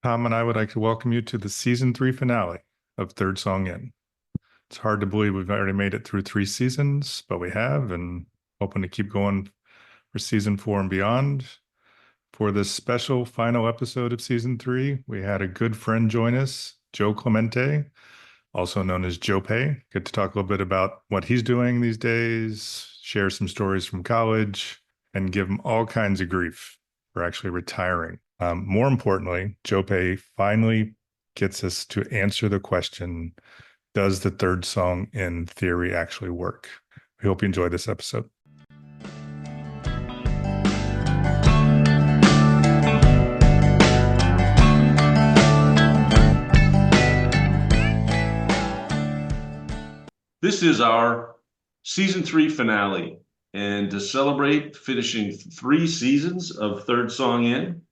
Tom and I would like to welcome you to the season three finale of Third Song In. It's hard to believe we've already made it through three seasons, but we have, and hoping to keep going for season four and beyond. For this special final episode of season three, we had a good friend join us, Joe Clemente, also known as Joe Pay. Get to talk a little bit about what he's doing these days, share some stories from college, and give him all kinds of grief for actually retiring. More importantly, Joe Pay finally gets us to answer the question, does the third song in theory actually work? We hope you enjoy this episode. This is our season three finale. And to celebrate finishing three seasons of Third Song In,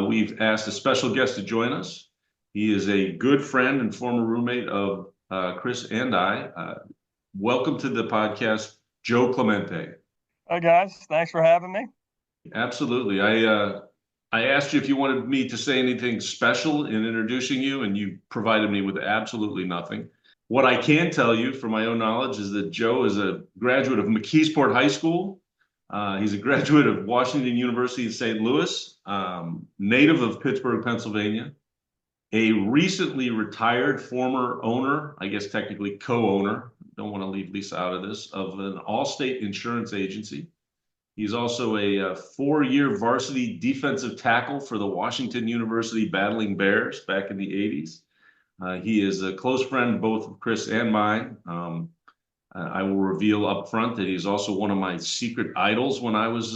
we've asked a special guest to join us. He is a good friend and former roommate of Chris and I. Welcome to the podcast, Joe Clemente. Hi, guys. Thanks for having me. Absolutely. I asked you if you wanted me to say anything special in introducing you, and you provided me with absolutely nothing. What I can tell you from my own knowledge is that Joe is a graduate of McKeesport High School. He's a graduate of Washington University in St. Louis, native of Pittsburgh, Pennsylvania, a recently retired former owner, I guess technically co-owner, don't want to leave Lisa out of this, of an all-state insurance agency. He's also a four-year varsity defensive tackle for the Washington University Battling Bears back in the 80s. He is a close friend both of Chris and mine. I will reveal up front that he's also one of my secret idols when I was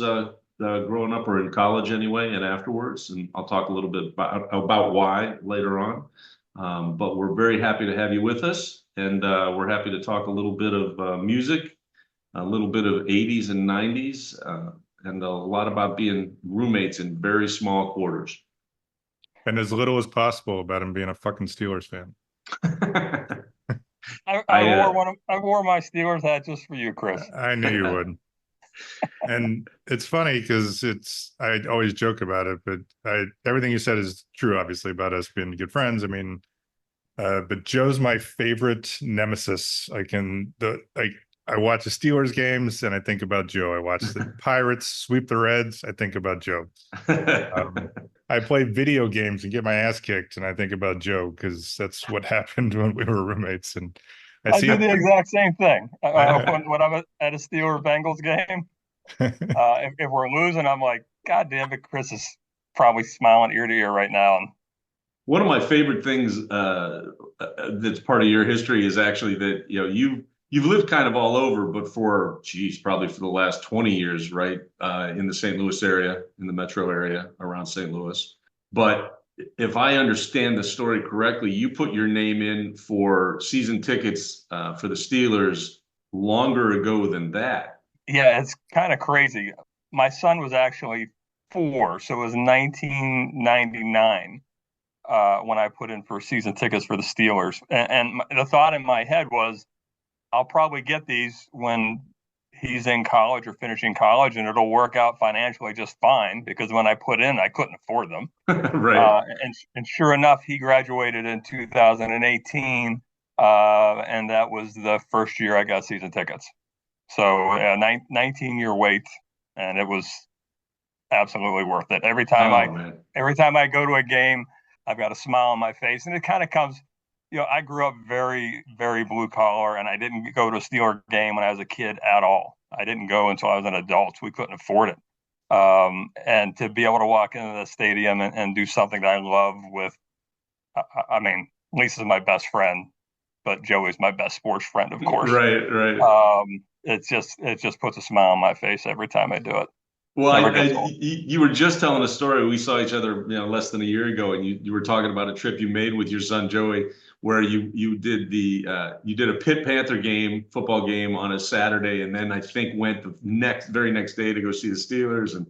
growing up, or in college anyway, and afterwards. And I'll talk a little bit about why later on. But we're very happy to have you with us. And we're happy to talk a little bit of music, a little bit of 80s and 90s, and a lot about being roommates in very small quarters. And as little as possible about him being a fucking Steelers fan. I wore my Steelers hat just for you, Chris. I knew you would. And it's funny because I always joke about it, but everything you said is true, obviously, about us being good friends. I mean, but Joe's my favorite nemesis. I watch the Steelers games and I think about Joe. I watch the Pirates sweep the Reds. I think about Joe. I play video games and get my ass kicked, and I think about Joe because that's what happened when we were roommates. And I do the exact same thing when I'm at a Steelers Bengals game. If we're losing, I'm like, God damn it, Chris is probably smiling ear to ear right now. One of my favorite things that's part of your history is actually that you've lived kind of all over, but probably for the last 20 years, right, in the St. Louis area, in the metro area around St. Louis. But if I understand the story correctly, you put your name in for season tickets for the Steelers longer ago than that. Yeah, it's kind of crazy. My son was actually 4, so it was 1999 when I put in for season tickets for the Steelers. And the thought in my head was, I'll probably get these when he's in college or finishing college, and it'll work out financially just fine, because when I put in, I couldn't afford them. Right. And sure enough, he graduated in 2018, and that was the first year I got season tickets. So 19-year wait, and it was absolutely worth it. Every time I go to a game, I've got a smile on my face, and it kind of comes. I grew up very, very blue collar, and I didn't go to a Steeler game when I was a kid at all. I didn't go until I was an adult. We couldn't afford it. And to be able to walk into the stadium and do something that I love with, I mean, Lisa's my best friend, but Joey's my best sports friend, of course. Right. It just puts a smile on my face every time I do it. Well, you were just telling a story. We saw each other, less than a year ago, and you were talking about a trip you made with your son Joey, where you did a Pitt Panther football game on a Saturday, and then I think went the very next day to go see the Steelers, and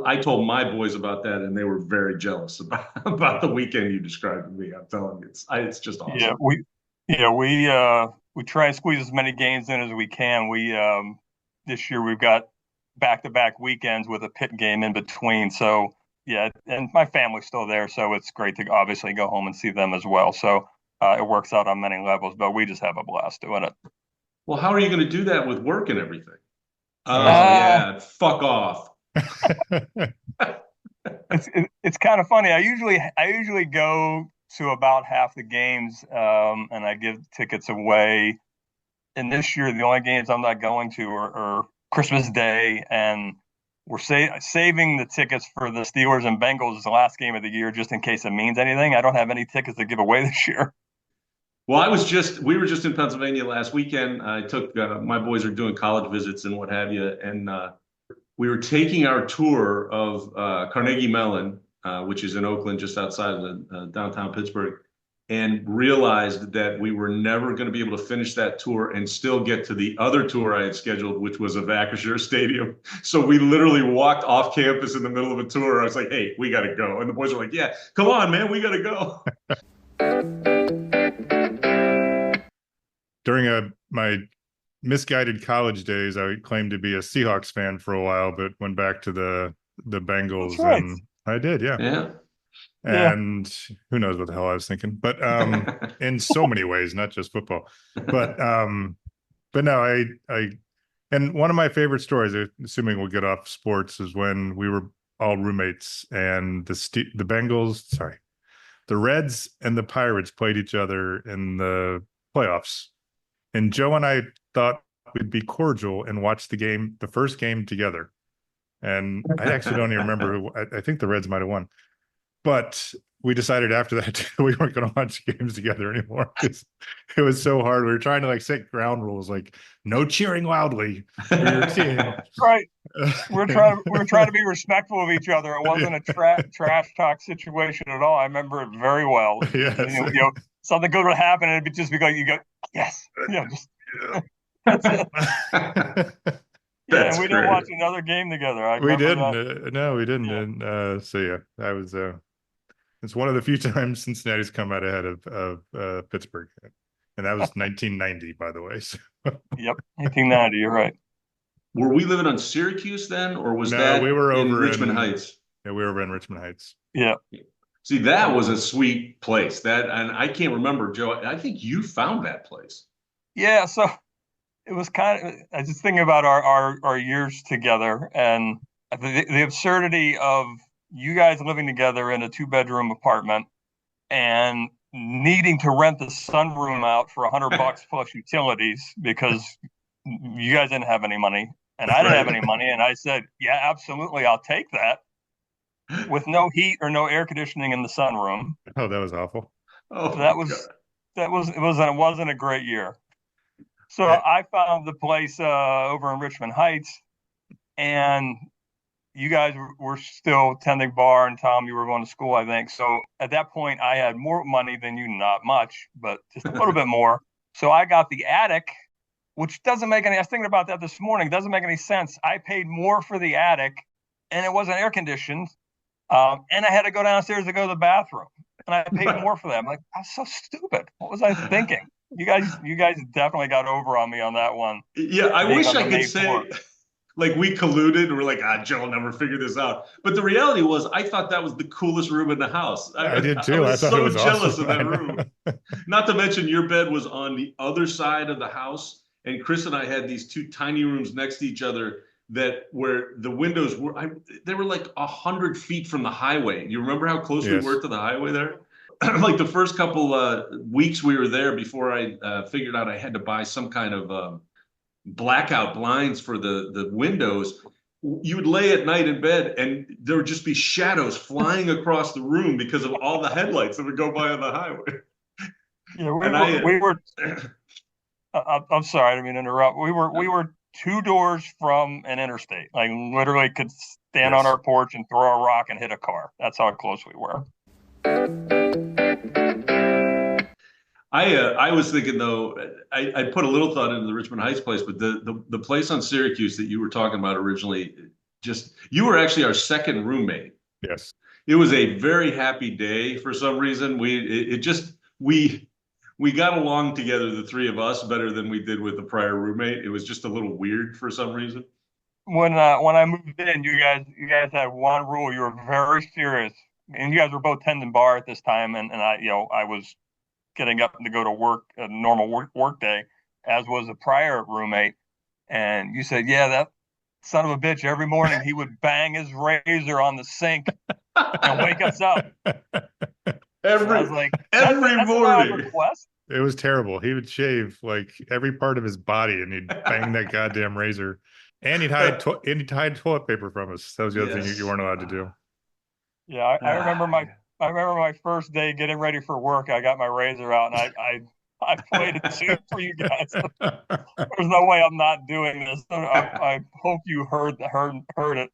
I told my boys about that, and they were very jealous about the weekend you described to me. I'm telling you, it's just awesome. We try and squeeze as many games in as we can. This year we've got back-to-back weekends with a Pitt game in between. So yeah, and my family's still there, so it's great to obviously go home and see them as well. So it works out on many levels, but we just have a blast doing it. Well, how are you going to do that with work and everything? Oh Uh, yeah, fuck off. it's kind of funny. I usually go to about half the games, and I give tickets away. And this year, the only games I'm not going to are Christmas Day, and we're saving the tickets for the Steelers and Bengals, the last game of the year, just in case it means anything. I don't have any tickets to give away this year. Well, we were just in Pennsylvania last weekend. I took my boys are doing college visits and what have you, and we were taking our tour of Carnegie Mellon, which is in Oakland, just outside of downtown Pittsburgh, and realized that we were never going to be able to finish that tour and still get to the other tour I had scheduled, which was of Acrisure Stadium. So we literally walked off campus in the middle of a tour. I was like, "Hey, we got to go," and the boys were like, "Yeah, come on, man, we got to go." During my misguided college days, I claimed to be a Seahawks fan for a while, but went back to the That's Bengals, right. and I did, yeah. Yeah. Yeah. And who knows what the hell I was thinking, but in so many ways, not just football. But no, I and one of my favorite stories, assuming we'll get off sports, is when we were all roommates and the Bengals, sorry, the Reds and the Pirates played each other in the playoffs. And Joe and I thought we'd be cordial and watch the first game together. And I actually don't even remember who, I think the Reds might have won. But we decided after that we weren't going to watch games together anymore because it was so hard. We were trying to like set ground rules, like no cheering loudly for your team. Right. We were trying to be respectful of each other. It wasn't a trash talk situation at all. I remember it very well. Yes. Something good would happen, and it'd just be like you go, yes, just that's it. Yeah, and we didn't watch another game together. I We remember didn't. that. No, we didn't. Yeah. And so yeah, I was. It's one of the few times Cincinnati's come out ahead of Pittsburgh, and that was 1990, by the way. So. Yep, 1890. You're right. Were we living on Syracuse then, or was No, that we were in over Richmond Heights? Yeah, we were over in Richmond Heights. Yeah. See, that was a sweet place. That, and I can't remember, Joe. I think you found that place. Yeah. So it was kind of. I was just thinking about our years together, and the absurdity of you guys living together in a 2-bedroom apartment and needing to rent the sunroom out for $100 plus utilities because you guys didn't have any money and I didn't have any money. And I said, yeah, absolutely. I'll take that with no heat or no air conditioning in the sunroom. Oh, that was awful. Oh, it wasn't a great year. So I found the place over in Richmond Heights, and you guys were still tending bar, and Tom, you were going to school, I think. So at that point, I had more money than you, not much, but just a little bit more. So I got the attic, which doesn't make any. I was thinking about that this morning. Doesn't make any sense. I paid more for the attic, and it wasn't air conditioned, and I had to go downstairs to go to the bathroom, and I paid more for that. I'm like, that's so stupid. What was I thinking? You guys definitely got over on me on that one. Yeah, I wish I could say like we colluded. We're like, Joe will never figure this out. But the reality was, I thought that was the coolest room in the house. I did too. I was thought so it was jealous awesome. of that room. Not to mention your bed was on the other side of the house, and Chris and I had these two tiny rooms next to each other that where the windows were. They were like 100 feet from the highway. You remember how close we were to the highway there? Like the first couple weeks we were there before I figured out I had to buy some kind of blackout blinds for the windows. You would lay at night in bed and there would just be shadows flying across the room because of all the headlights that would go by on the highway. Yeah, we were I'm sorry, I didn't mean to interrupt. We were 2 doors from an interstate. Like literally could stand on our porch and throw a rock and hit a car. That's how close we were. I was thinking though, I put a little thought into the Richmond Heights place, but the place on Syracuse that you were talking about originally, you were actually our second roommate. Yes. It was a very happy day for some reason. We got along together, the three of us, better than we did with the prior roommate. It was just a little weird for some reason. when I moved in, you guys had one rule. You were very serious, and you guys were both tending bar at this time, and I was getting up to go to work a normal work day, as was a prior roommate. And you said, yeah, that son of a bitch, every morning he would bang his razor on the sink and wake us up. And I was Every like, every that's an odd morning. request. It was terrible. He would shave like every part of his body and he'd bang that goddamn razor. And he'd hide toilet paper from us. That was the other thing you Yes. weren't allowed to do. Yeah, I remember my first day getting ready for work. I got my razor out and I played a tune for you guys. There's no way I'm not doing this. I hope you heard it.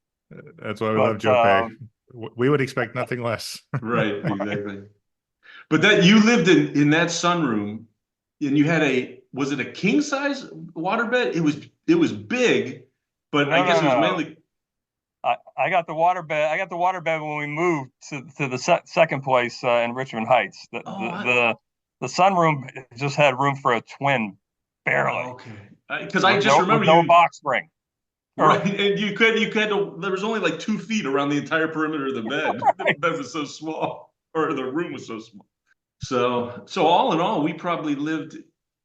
That's why we love But Joe Pay. We would expect nothing less. Right, exactly. But that you lived in that sunroom and you had was it a king size waterbed? It was big, but I no, guess no, it was no. mainly I got the water bed. I got the water bed when we moved to the second place in Richmond Heights. oh The sunroom just had room for a twin, barely, okay. Because I just with remember no you box spring. right, Or and there was only like 2 feet around the entire perimeter of the bed. The bed was so small, or the room was so small. So all in all, we probably lived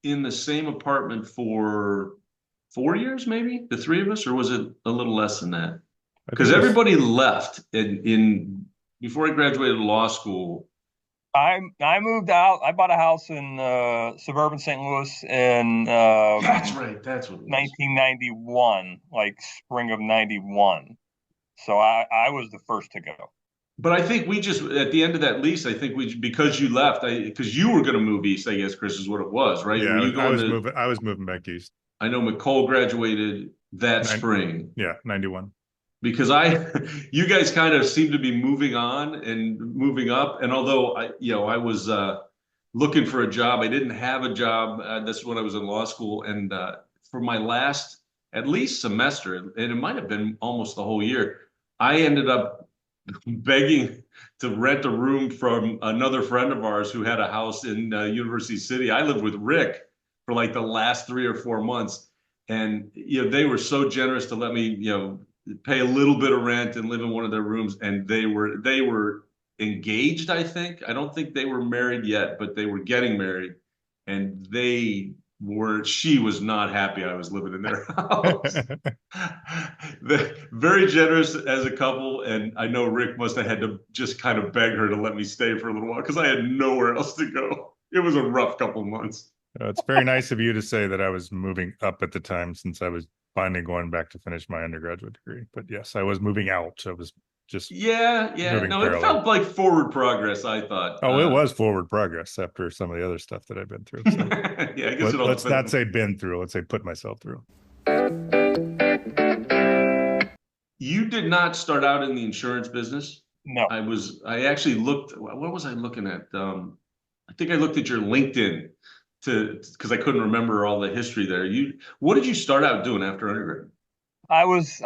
in the same apartment for 4 years, maybe the three of us, or was it a little less than that? I think Because it was everybody left in before I graduated law school. I moved out. I bought a house in suburban St. Louis in That's right. That's what it was. 1991, like spring of 91. So I was the first to go. But I think we just at the end of that lease, I think we because you left, because you were going to move east, I guess, Chris, is what it was, right? yeah, Were you I going was to? moving I was moving back east. I know McCole graduated that Nine, spring yeah, 91. because you guys kind of seem to be moving on and moving up. And although I was looking for a job, I didn't have a job. That's when I was in law school, and for my last at least semester, and it might have been almost the whole year, I ended up begging to rent a room from another friend of ours who had a house in University City. I lived with Rick for like the last 3 or 4 months, and they were so generous to let me pay a little bit of rent and live in one of their rooms. And they were engaged. I think I don't think they were married yet, but they were getting married, and she was not happy I was living in their house. Very generous as a couple, and I know Rick must have had to just kind of beg her to let me stay for a little while because I had nowhere else to go. It was a rough couple of months. It's very nice of you to say that I was moving up at the time since I was finally going back to finish my undergraduate degree. But yes, I was moving out. So I was just Yeah. moving No, it parallel. felt like forward progress, I thought. Oh, it was forward progress after some of the other stuff that I've been through. So Yeah, I guess it all let's not depends. say been through. Let's say put myself through. You did not start out in the insurance business. No, I actually looked, what was I looking at? I think I looked at your LinkedIn because I couldn't remember all the history there. What did you start out doing after undergrad? I was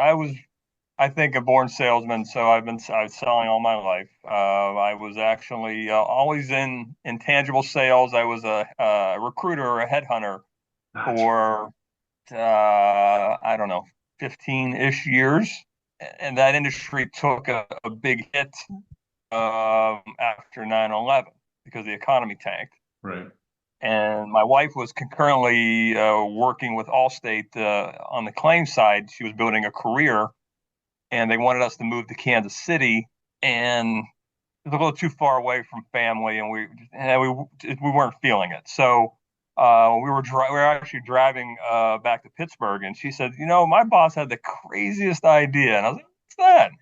I think a born salesman, so I was selling all my life. I was actually always in intangible sales. I was a recruiter or a headhunter Gotcha. for I don't know, 15-ish years, and that industry took a big hit after 9/11 because the economy tanked. Right. And my wife was concurrently working with Allstate on the claim side. She was building a career, and they wanted us to move to Kansas City, and it was a little too far away from family, and we weren't feeling it. So we were actually driving back to Pittsburgh, and she said, my boss had the craziest idea, and I was like, what's that?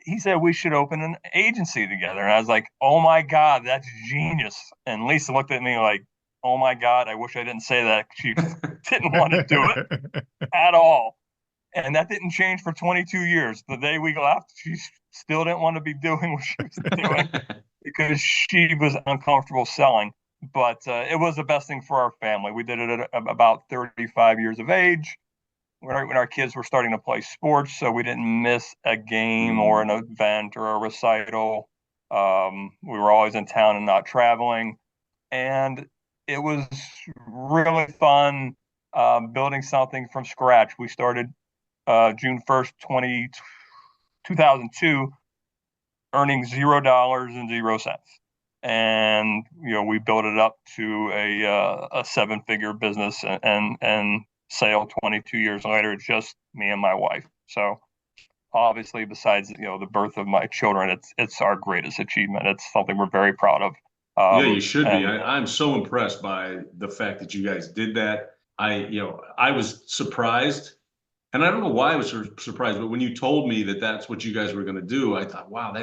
He said we should open an agency together, and I was like, oh my God, that's genius. And Lisa looked at me like, oh my God, I wish I didn't say that. She didn't want to do it at all. And that didn't change for 22 years. The day we left, she still didn't want to be doing what she was doing because she was uncomfortable selling. But it was the best thing for our family. We did it at about 35 years of age when our kids were starting to play sports, so we didn't miss a game or an event or a recital. We were always in town and not traveling. And it was really fun building something from scratch. We started June 1st, 2002, earning $0.00. And we built it up to a seven-figure business, and sale 22 years later, just me and my wife. So obviously, besides the birth of my children, it's our greatest achievement. It's something we're very proud of. Yeah, you should be. And I'm so impressed by the fact that you guys did that. I was surprised, and I don't know why I was surprised, but when you told me that that's what you guys were going to do, I thought, wow,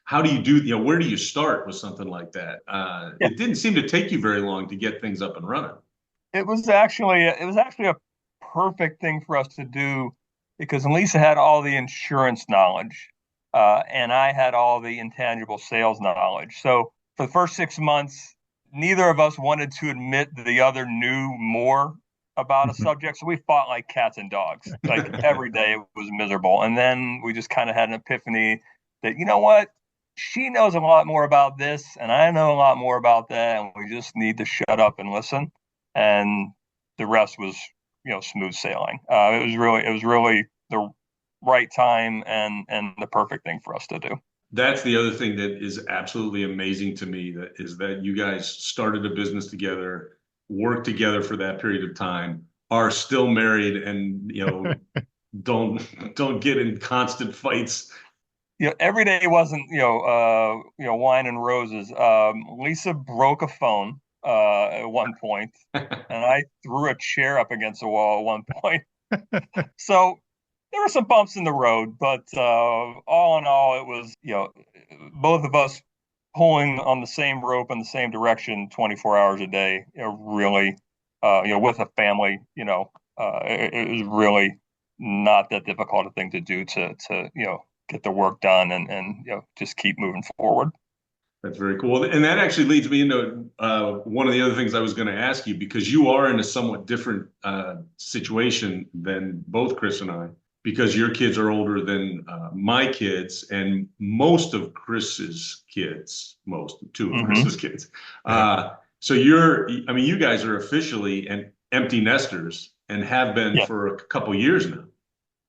how do you do, where do you start with something like that? yeah, It didn't seem to take you very long to get things up and running. it was actually a perfect thing for us to do because Lisa had all the insurance knowledge, and I had all the intangible sales knowledge. So for the first 6 months, neither of us wanted to admit that the other knew more about a subject. So we fought like cats and dogs. Like every day it was miserable. And then we just kind of had an epiphany that, you know what? She knows a lot more about this, and I know a lot more about that, and we just need to shut up and listen. And the rest was, smooth sailing. It was really the right time and the perfect thing for us to do. That's the other thing that is absolutely amazing to me, that is that you guys started a business together, worked together for that period of time, are still married, and don't get in constant fights. Every day wasn't wine and roses. Lisa broke a phone at one point, and I threw a chair up against the wall at one point. So there were some bumps in the road, but all in all, it was both of us pulling on the same rope in the same direction 24 hours a day. Really, with a family, it was really not that difficult a thing to do to get the work done and just keep moving forward. That's very cool. And that actually leads me into one of the other things I was going to ask you, because you are in a somewhat different situation than both Chris and I, because your kids are older than my kids and most of Chris's kids, two of Chris's kids. So you guys are officially empty nesters and have been Yeah. for a couple years now.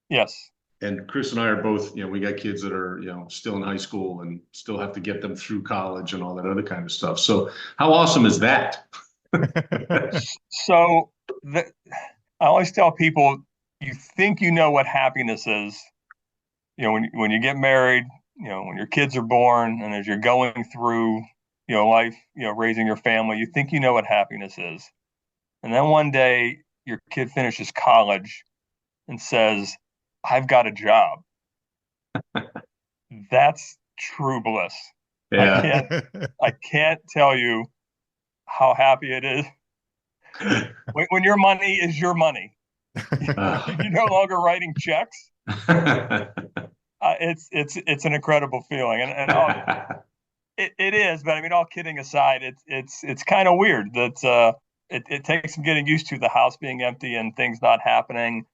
Yes. And Chris and I are both, we got kids that are, still in high school and still have to get them through college and all that other kind of stuff. So how awesome is that? So I always tell people, you think you know what happiness is, when you get married, when your kids are born, and as you're going through, life, raising your family, you think you know what happiness is. And then one day your kid finishes college and says, I've got a job. That's true bliss. Yeah. I can't tell you how happy it is when your money is your money. You're no longer writing checks. It's an incredible feeling, and it is. But I mean, all kidding aside, it's kind of weird that it takes some getting used to the house being empty and things not happening.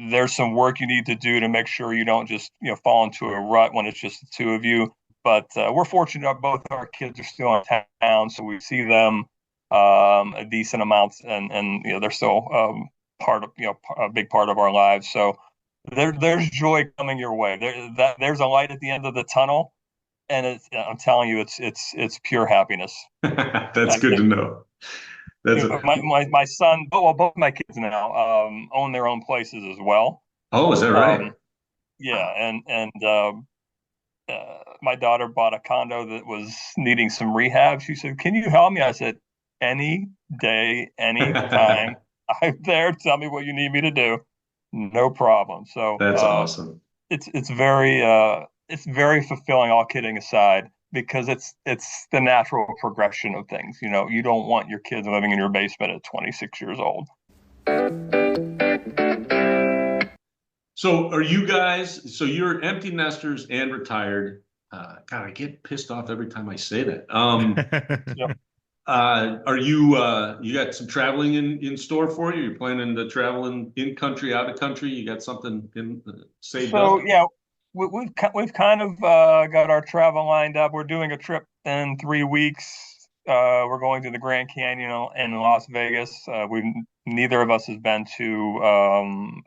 There's some work you need to do to make sure you don't just fall into a rut when it's just the two of you. But we're fortunate that both our kids are still in town, so we see them a decent amount, and they're still part of a big part of our lives. So there's joy coming your way. There's a light at the end of the tunnel, and I'm telling you, it's pure happiness. That's good to know. My son, well, both my kids now own their own places as well. Oh, is that right? Yeah, and my daughter bought a condo that was needing some rehab. She said, "Can you help me?" I said, "Any day, any time. I'm there. Tell me what you need me to do. No problem." So That's awesome. It's very fulfilling, all kidding aside, because it's the natural progression of things. You don't want your kids living in your basement at 26 years old. So you're empty nesters and retired. God, I get pissed off every time I say that. Yep. Are you got some traveling in store for you? You're planning to travel in country, out of country? You got something saved So up? yeah, we've kind of got our travel lined up. We're doing a trip in 3 weeks we're going to the Grand Canyon in Las Vegas. Neither of us has been to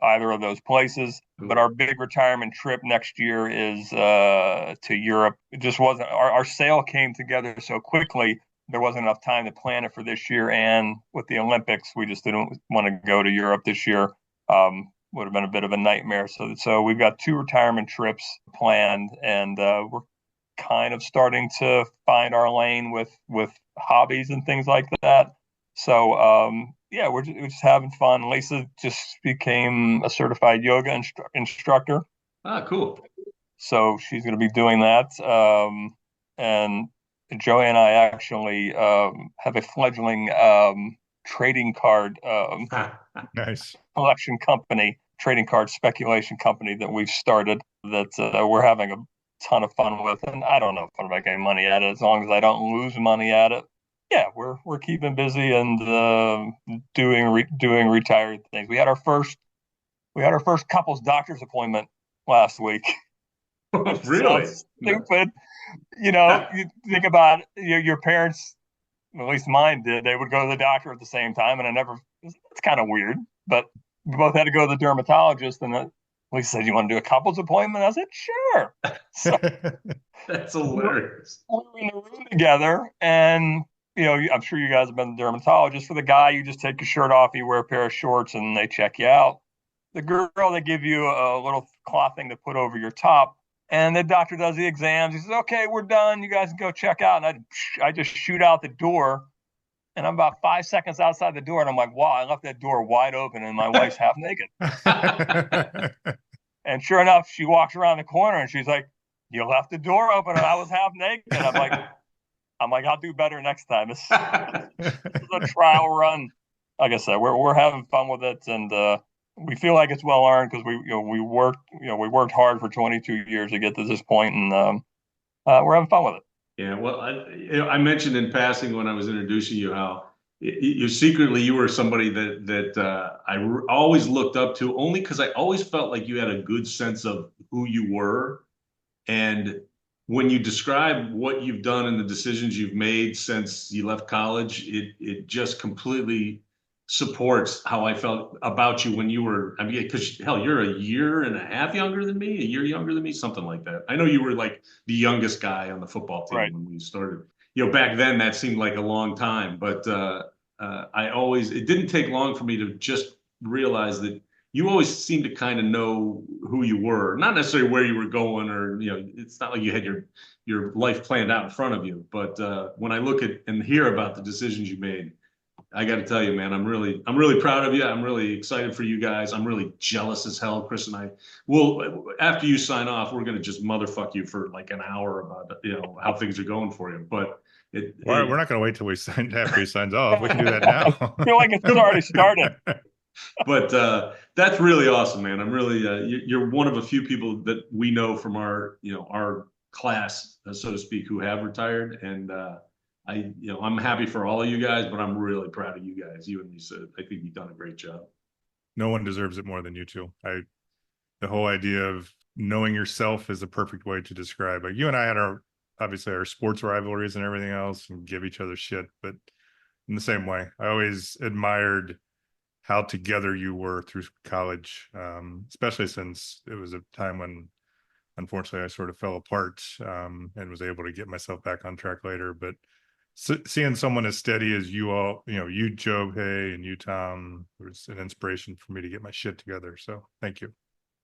either of those places, but our big retirement trip next year is to Europe. It just wasn't our sale came together so quickly. There wasn't enough time to plan it for this year, and with the Olympics, we just didn't want to go to Europe this year. Would have been a bit of a nightmare. So we've got 2 retirement trips planned, and we're kind of starting to find our lane with hobbies and things like that. So yeah, we're just having fun. Lisa just became a certified yoga instructor. Ah, cool. So she's going to be doing that. And Joey and I actually have a fleggling trading card Nice. collection company, trading card speculation company that we've started that we're having a ton of fun with. And I don't know if I'm making money at it as long as I don't lose money at it. Yeah, we're keeping busy and doing retired things. We had our first couples doctor's appointment last week. Really? Stupid. You think about your parents, at least mine did. They would go to the doctor at the same time, and it's kind of weird. But we both had to go to the dermatologist, and Lisa said, "You want to do a couples appointment?" I said, "Sure." So That's hilarious. we were in the room together, and I'm sure you guys have been to the dermatologist. For the guy, you just take your shirt off, you wear a pair of shorts, and they check you out. The girl, they give you a little cloth thing to put over your top. And the doctor does the exams. He says, "Okay, we're done. You guys can go check out." And I just shoot out the door. And I'm about 5 seconds outside the door. And I'm like, wow, I left that door wide open and my wife's half naked. And sure enough, she walks around the corner and she's like, "You left the door open." And I was half naked. And I'm like, I'll do better next time. This is a trial run. Like I said, we're having fun with it. And we feel like it's well earned because we worked hard for 22 years to get to this point, and we're having fun with it. Yeah, well, I mentioned in passing when I was introducing you how you secretly you were somebody that always looked up to, only because I always felt like you had a good sense of who you were. And when you describe what you've done and the decisions you've made since you left college, it just completely supports how I felt about you when you were, I mean, because hell, you're a year and a half younger than me, a year younger than me, something like that. I know you were like the youngest guy on the football team Right. when we started. Back then that seemed like a long time, but it didn't take long for me to just realize that you always seemed to kind of know who you were, not necessarily where you were going, or it's not like you had your life planned out in front of you. But when I look at and hear about the decisions you made, I got to tell you, man, I'm really proud of you. I'm really excited for you guys. I'm really jealous as hell. Chris and I will, after you sign off, we're going to just motherfuck you for like an hour about, how things are going for you. But we're not going to wait till after he signs off. We can do that now. I feel like it's already started. But that's really awesome, man. I'm really, you're one of a few people that we know from our class, so to speak, who have retired. And, I'm happy for all of you guys, but I'm really proud of you guys. You and Lisa, I think you've done a great job. No one deserves it more than you two. The whole idea of knowing yourself is the perfect way to describe. Like you and I had obviously our sports rivalries and everything else, and give each other shit. But in the same way, I always admired how together you were through college, especially since it was a time when, unfortunately, I sort of fell apart and was able to get myself back on track later. But seeing someone as steady as you all, you, Joe, Hay, and you, Tom, was an inspiration for me to get my shit together. So thank you.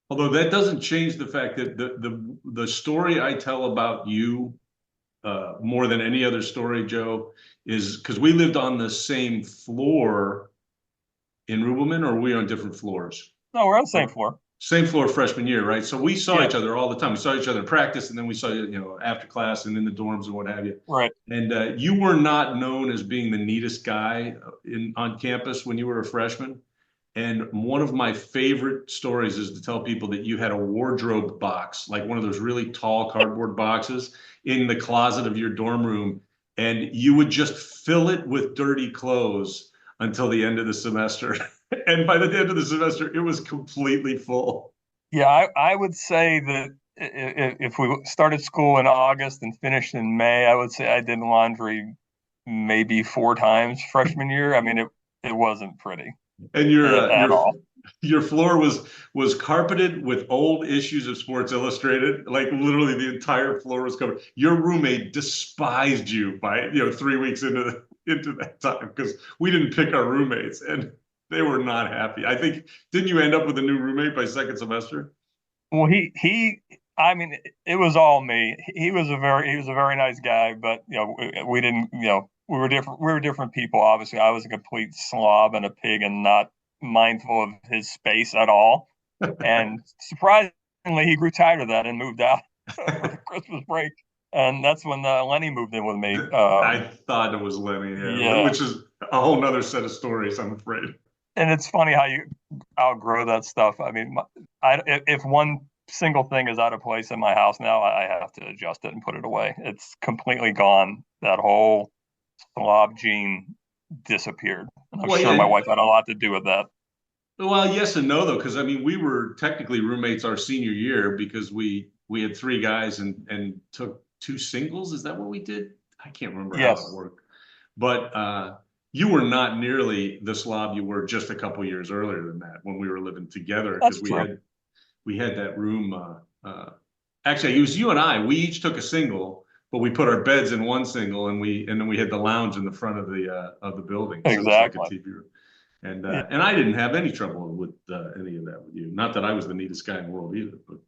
Although that doesn't change the fact that the story I tell about you more than any other story, Joe, is because we lived on the same floor in Rubelman, or were we on different floors? No, we're on the same floor. Same floor freshman year, right? So we saw each other all the time. We saw each other in practice, and then we saw after class and in the dorms and what have you. Right. And you were not known as being the neatest guy on campus when you were a freshman. And one of my favorite stories is to tell people that you had a wardrobe box, like one of those really tall cardboard boxes, in the closet of your dorm room, and you would just fill it with dirty clothes until the end of the semester. And by the end of the semester, it was completely full. Yeah, I would say that if we started school in August and finished in May, I would say I did laundry maybe 4 times freshman year. I mean, it wasn't pretty And at all. your floor was carpeted with old issues of Sports Illustrated. Like literally the entire floor was covered. Your roommate despised you by 3 weeks into that time because we didn't pick our roommates and they were not happy. I think didn't you end up with a new roommate by second semester? Well, I mean, it was all me. He was a very nice guy, but we didn't, we were different. We were different people. Obviously, I was a complete slob and a pig, and not mindful of his space at all. And surprisingly, he grew tired of that and moved out for the Christmas break. And that's when Lenny moved in with me. I thought it was Lenny, yeah, Yeah, which is a whole nother set of stories, I'm afraid. and it's funny how you outgrow that stuff. I mean, if one single thing is out of place in my house now, I have to adjust it and put it away. It's completely gone. That whole slob gene disappeared. And I'm Well, sure my yeah, wife had a lot to do with that. well, yes and no though, because I mean we were technically roommates our senior year because we had three guys and took two singles. Is that what we did? I can't remember how it Yes, worked. But you were not nearly the slob you were just a couple years earlier than that when we were living together that's because we true. had that room. Actually, it was you and I. We each took a single, but we put our beds in one single, and then we had the lounge in the front of the building, so it was like a Exactly. TV room. Yeah. And I didn't have any trouble with any of that with you. Not that I was the neatest guy in the world either, but.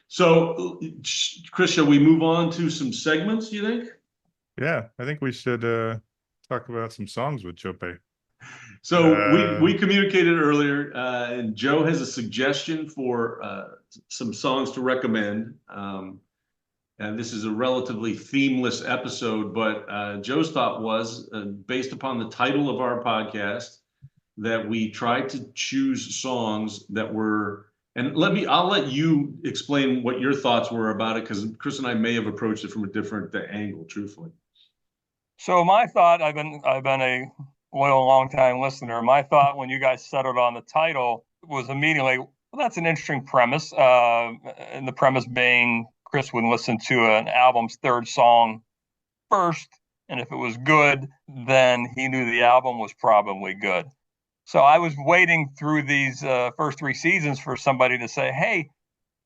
So, Chris, shall we move on to some segments? You think? Yeah, I think we should talk about some songs with Jope. So we communicated earlier, and Joe has a suggestion for some songs to recommend. And this is a relatively themeless episode, but Joe's thought was, based upon the title of our podcast, that we tried to choose songs that were. And I'll let you explain what your thoughts were about it, because Chris and I may have approached it from a different angle, truthfully. So my thought, I've been a loyal, long time listener. My thought when you guys settled on the title was immediately, well, that's an interesting premise. And the premise being Chris would listen to an album's third song first, and if it was good, then he knew the album was probably good. So I was waiting through these first 3 seasons for somebody to say, "Hey,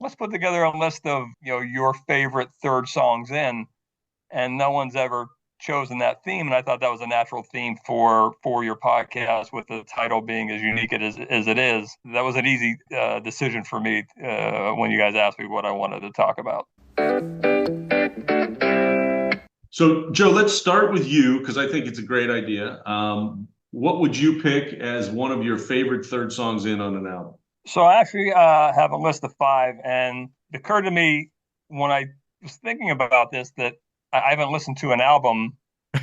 let's put together a list of your favorite third songs in," and no one's ever chosen that theme. And I thought that was a natural theme for your podcast, with the title being as unique as it is. That was an easy decision for me when you guys asked me what I wanted to talk about. So, Joe, let's start with you because I think it's a great idea. What would you pick as one of your favorite third songs in on an album? So I actually have a list of 5, and it occurred to me when I was thinking about this that I haven't listened to an album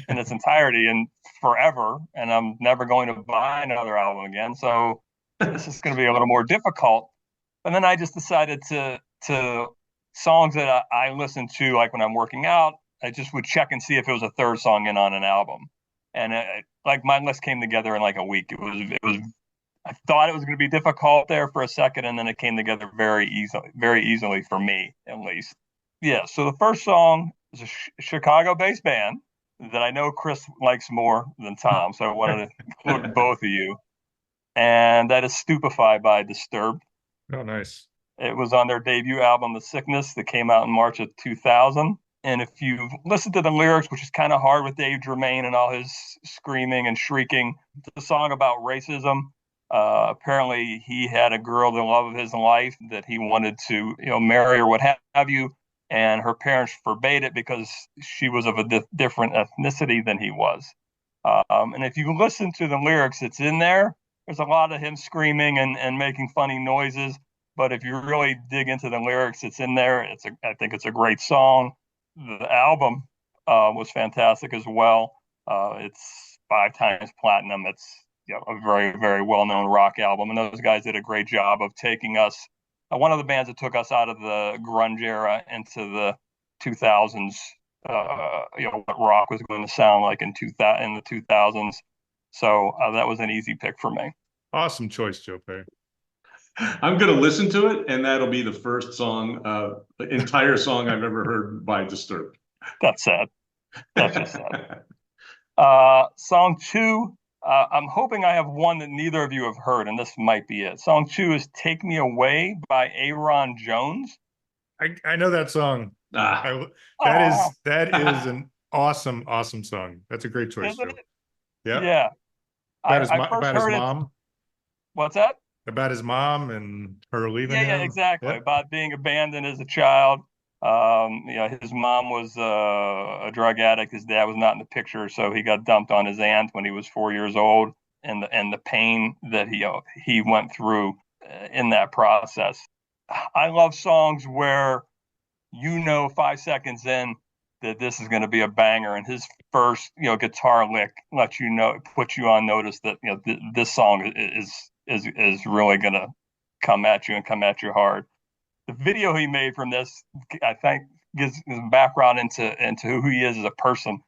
in its entirety in forever, and I'm never going to buy another album again. So this is going to be a little more difficult. And then I just decided to songs that I listen to, like when I'm working out. I just would check and see if it was a third song in on an album, and like my list came together in like a week. It was. I thought it was going to be difficult there for a second, and then it came together very easily for me, at least. Yeah. So the first song is a Chicago-based band that I know Chris likes more than Tom, so I wanted to include both of you, and that is "Stupefied" by Disturbed. Oh, nice. It was on their debut album, The Sickness, that came out in March of 2000. And if you've listened to the lyrics, which is kind of hard with Dave Germain and all his screaming and shrieking, it's a song about racism. Apparently, he had a girl, the love of his life, that he wanted to, marry or what have you, and her parents forbade it because she was of a different ethnicity than he was. And if you listen to the lyrics, it's in there. There's a lot of him screaming and making funny noises. But if you really dig into the lyrics, it's in there. I think it's a great song. The album was fantastic as well. It's 5 times platinum. It's a very, very well-known rock album, and those guys did a great job of taking us. One of the bands that took us out of the grunge era into the 2000s. What rock was going to sound like in the 2000s. So that was an easy pick for me. Awesome choice, Jope. I'm going to listen to it, and that'll be the first song, entire song I've ever heard by Disturbed. That's sad. That's just sad. Song two, I'm hoping I have one that neither of you have heard, and this might be it. Song two is "Take Me Away" by Aaron Jones. I know that song. Ah. I, Oh, that is an awesome, awesome song. That's a great choice, isn't Joe. it? Yeah. Yeah. I first About his heard it. mom, What's that? about his mom and her leaving Yeah, him. exactly. Yep. About being abandoned as a child. His mom was a drug addict. His dad was not in the picture, so he got dumped on his aunt when he was 4 years old, and the pain that he went through in that process. I love songs where 5 seconds in that this is going to be a banger, and his first guitar lick lets puts you on notice that this song is really going to come at you and come at you hard. The video he made from this, I think, gives background into who he is as a person.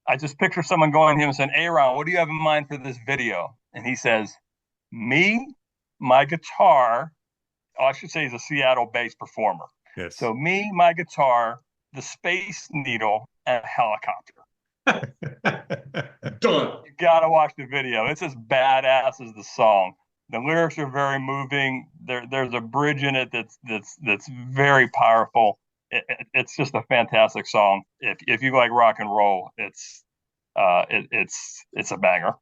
I just picture someone going to him and saying, "Hey, Ron, what do you have in mind for this video?" And he says, "Me, my guitar." I should say he's a Seattle-based performer. Yes. So me, my guitar, the Space Needle, and a helicopter. Done. You gotta watch the video. It's as badass as the song. The lyrics are very moving. There's a bridge in it that's very powerful. It's just a fantastic song. If you like rock and roll, it's a banger.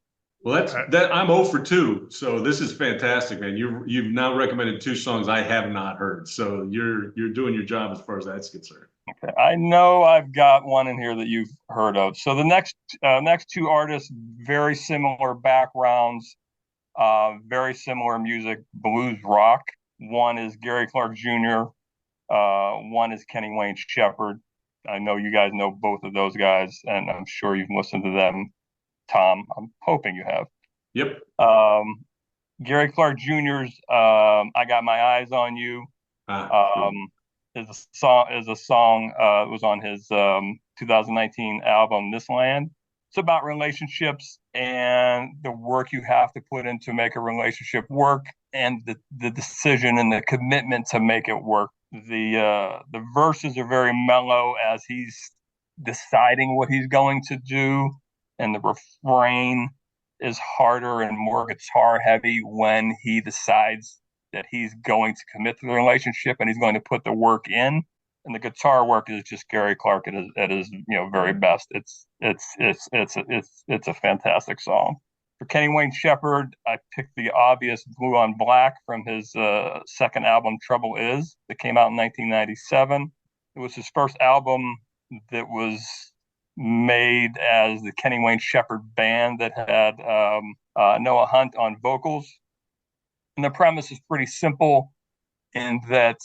Well, I'm 0 for 2, so this is fantastic, man. You've now recommended two songs I have not heard, so you're doing your job as far as that's concerned. Okay. I know I've got one in here that you've heard of. So the next two artists, very similar backgrounds, very similar music, blues rock. One is Gary Clark Jr. One is Kenny Wayne Shepherd. I know you guys know both of those guys, and I'm sure you've listened to them. Tom, I'm hoping you have. Yep. Gary Clark Jr.'s "I Got My Eyes on You" Cool. is a song it was on his 2019 album This Land. It's about relationships and the work you have to put in to make a relationship work, and the decision and the commitment to make it work. The verses are very mellow as he's deciding what he's going to do, and the refrain is harder and more guitar heavy when he decides that he's going to commit to the relationship and he's going to put the work in. And the guitar work is just Gary Clark at his very best. It's a fantastic song. For Kenny Wayne Shepherd, I picked the obvious "Blue on Black" from his second album Trouble Is, that came out in 1997. It was his first album that was made as the Kenny Wayne Shepherd Band, that had Noah Hunt on vocals. And the premise is pretty simple in that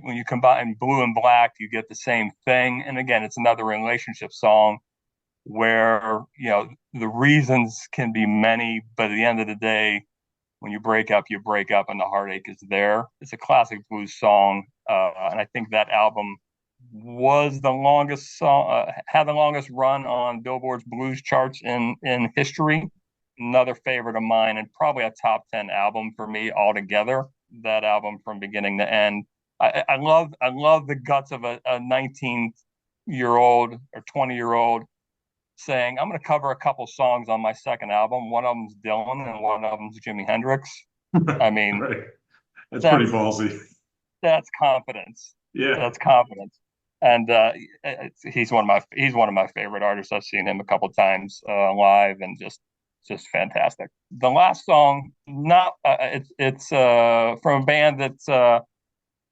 when you combine blue and black, you get the same thing. And again, it's another relationship song where the reasons can be many, but at the end of the day, when you break up, and the heartache is there. It's a classic blues song, and I think that album was the longest song, had the longest run on Billboard's blues charts in history. Another favorite of mine, and probably a top 10 album for me altogether. That album from beginning to end. I love the guts of a 19-year-old or 20-year-old saying, "I'm going to cover a couple songs on my second album. One of them's Dylan and one of them's Jimi Hendrix." I mean, Right. That's pretty that's ballsy. that's confidence. Yeah. That's confidence. And he's one of my favorite artists. I've seen him a couple times live, and just fantastic. The last song, not it's from a band that's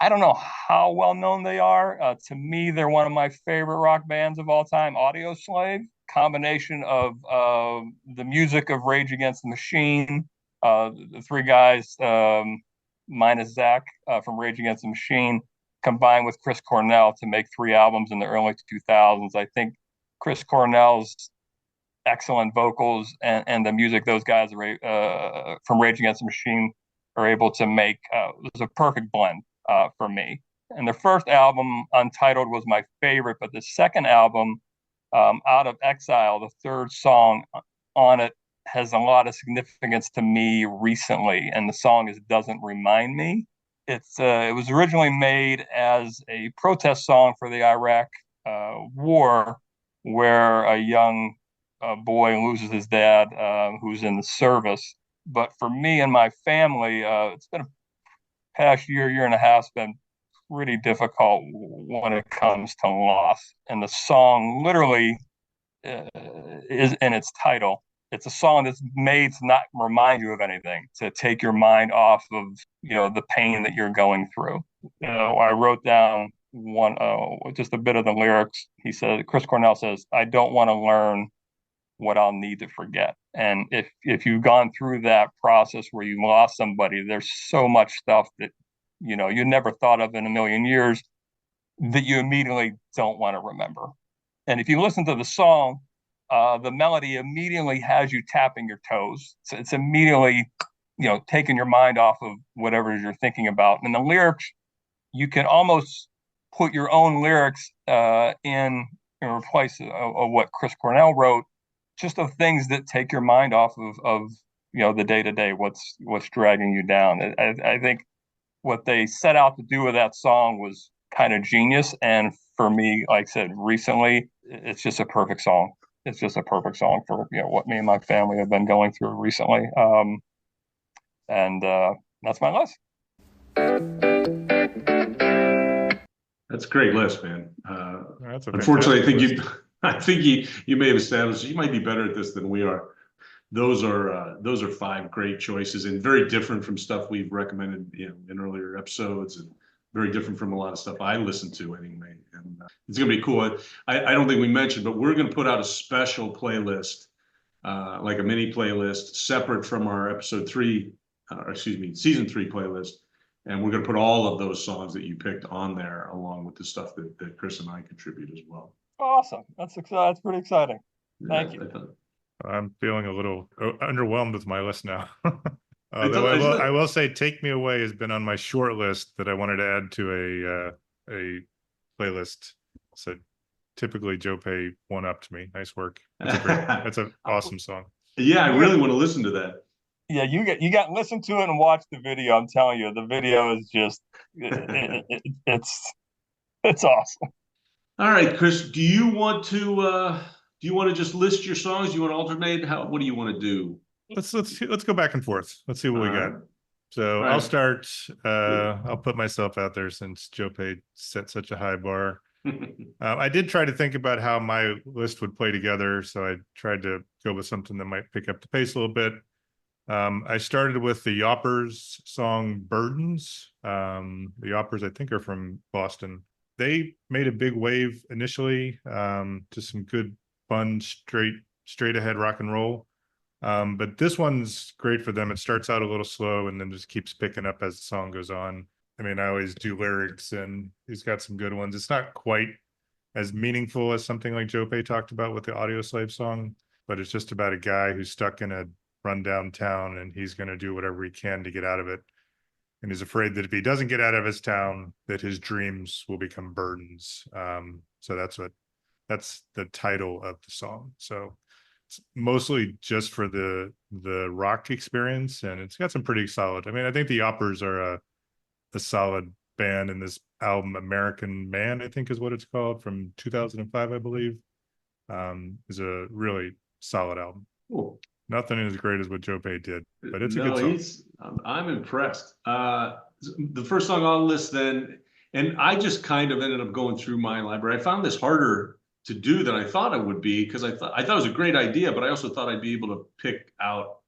I don't know how well known they are. To me, they're one of my favorite rock bands of all time. Audio Slave, combination of the music of Rage Against the Machine, the three guys minus Zach from Rage Against the Machine, combined with Chris Cornell to make three albums in the early 2000s. I think Chris Cornell's excellent vocals and the music those guys from Rage Against the Machine are able to make was a perfect blend for me. And the first album, Untitled, was my favorite, but the second album, Out of Exile, the third song on it, has a lot of significance to me recently, and the song is "Doesn't Remind Me." It was originally made as a protest song for the Iraq war, where a young boy loses his dad, who's in the service. But for me and my family, it's been a past year and a half, has been pretty difficult when it comes to loss. And the song literally is in its title. It's a song that's made to not remind you of anything, to take your mind off of, the pain that you're going through. I wrote down just a bit of the lyrics. Chris Cornell says, "I don't want to learn what I'll need to forget." And if you've gone through that process where you lost somebody, there's so much stuff that, you never thought of in a million years that you immediately don't want to remember. And if you listen to the song, the melody immediately has you tapping your toes. So it's immediately, taking your mind off of whatever you're thinking about. And the lyrics, you can almost put your own lyrics in place of what Chris Cornell wrote, just of things that take your mind off of the day to day, what's dragging you down. I think what they set out to do with that song was kind of genius. And for me, like I said, recently, it's just a perfect song. It's just a perfect song for what me and my family have been going through recently. And that's my list. That's a great list, man. That's a Unfortunately, fantastic I think you may have established you might be better at this than we are. Those are five great choices and very different from stuff we've recommended, in earlier episodes, and very different from a lot of stuff I listen to anyway. And it's gonna be cool. I don't think we mentioned, but we're gonna put out a special playlist, like a mini playlist, separate from our season 3 playlist. And we're going to put all of those songs that you picked on there, along with the stuff that Chris and I contribute as well. Awesome. That's pretty exciting. Thank you. I'm feeling a little underwhelmed with my list now. I will say "Take Me Away" has been on my short list that I wanted to add to a playlist. So typically Joe Pay one-upped me. Nice work. That's an awesome song. Yeah, I really want to listen to that. Yeah, you got to listen to it and watch the video. I'm telling you, the video is just it's awesome. All right, Chris, do you want to just list your songs? Do you want to alternate? What do you want to do? Let's go back and forth. Let's see what we got. So I'll start. I'll put myself out there since Joe Pay set such a high bar. I did try to think about how my list would play together, so I tried to go with something that might pick up the pace a little bit. I started with the Yoppers song "Burdens." The Yoppers, I think, are from Boston. They made a big wave initially to some good, fun, straight ahead rock and roll. But this one's great for them. It starts out a little slow and then just keeps picking up as the song goes on. I mean, I always do lyrics, and he's got some good ones. It's not quite as meaningful as something like Joe Pay talked about with the Audio Slave song, but it's just about a guy who's stuck in a rundown town, and he's going to do whatever he can to get out of it. And he's afraid that if he doesn't get out of his town, that his dreams will become burdens. So that's the title of the song. So it's mostly just for the rock experience, and it's got some pretty solid. I mean, I think the Yoppers are a solid band, and this album, American Man, I think is what it's called, from 2005, I believe, is a really solid album. Cool. Nothing as great as what Joe Pay did, but it's a good song. I'm impressed. The first song on the list then, and I just kind of ended up going through my library. I found this harder to do than I thought it would be, because I thought it was a great idea, but I also thought I'd be able to pick out,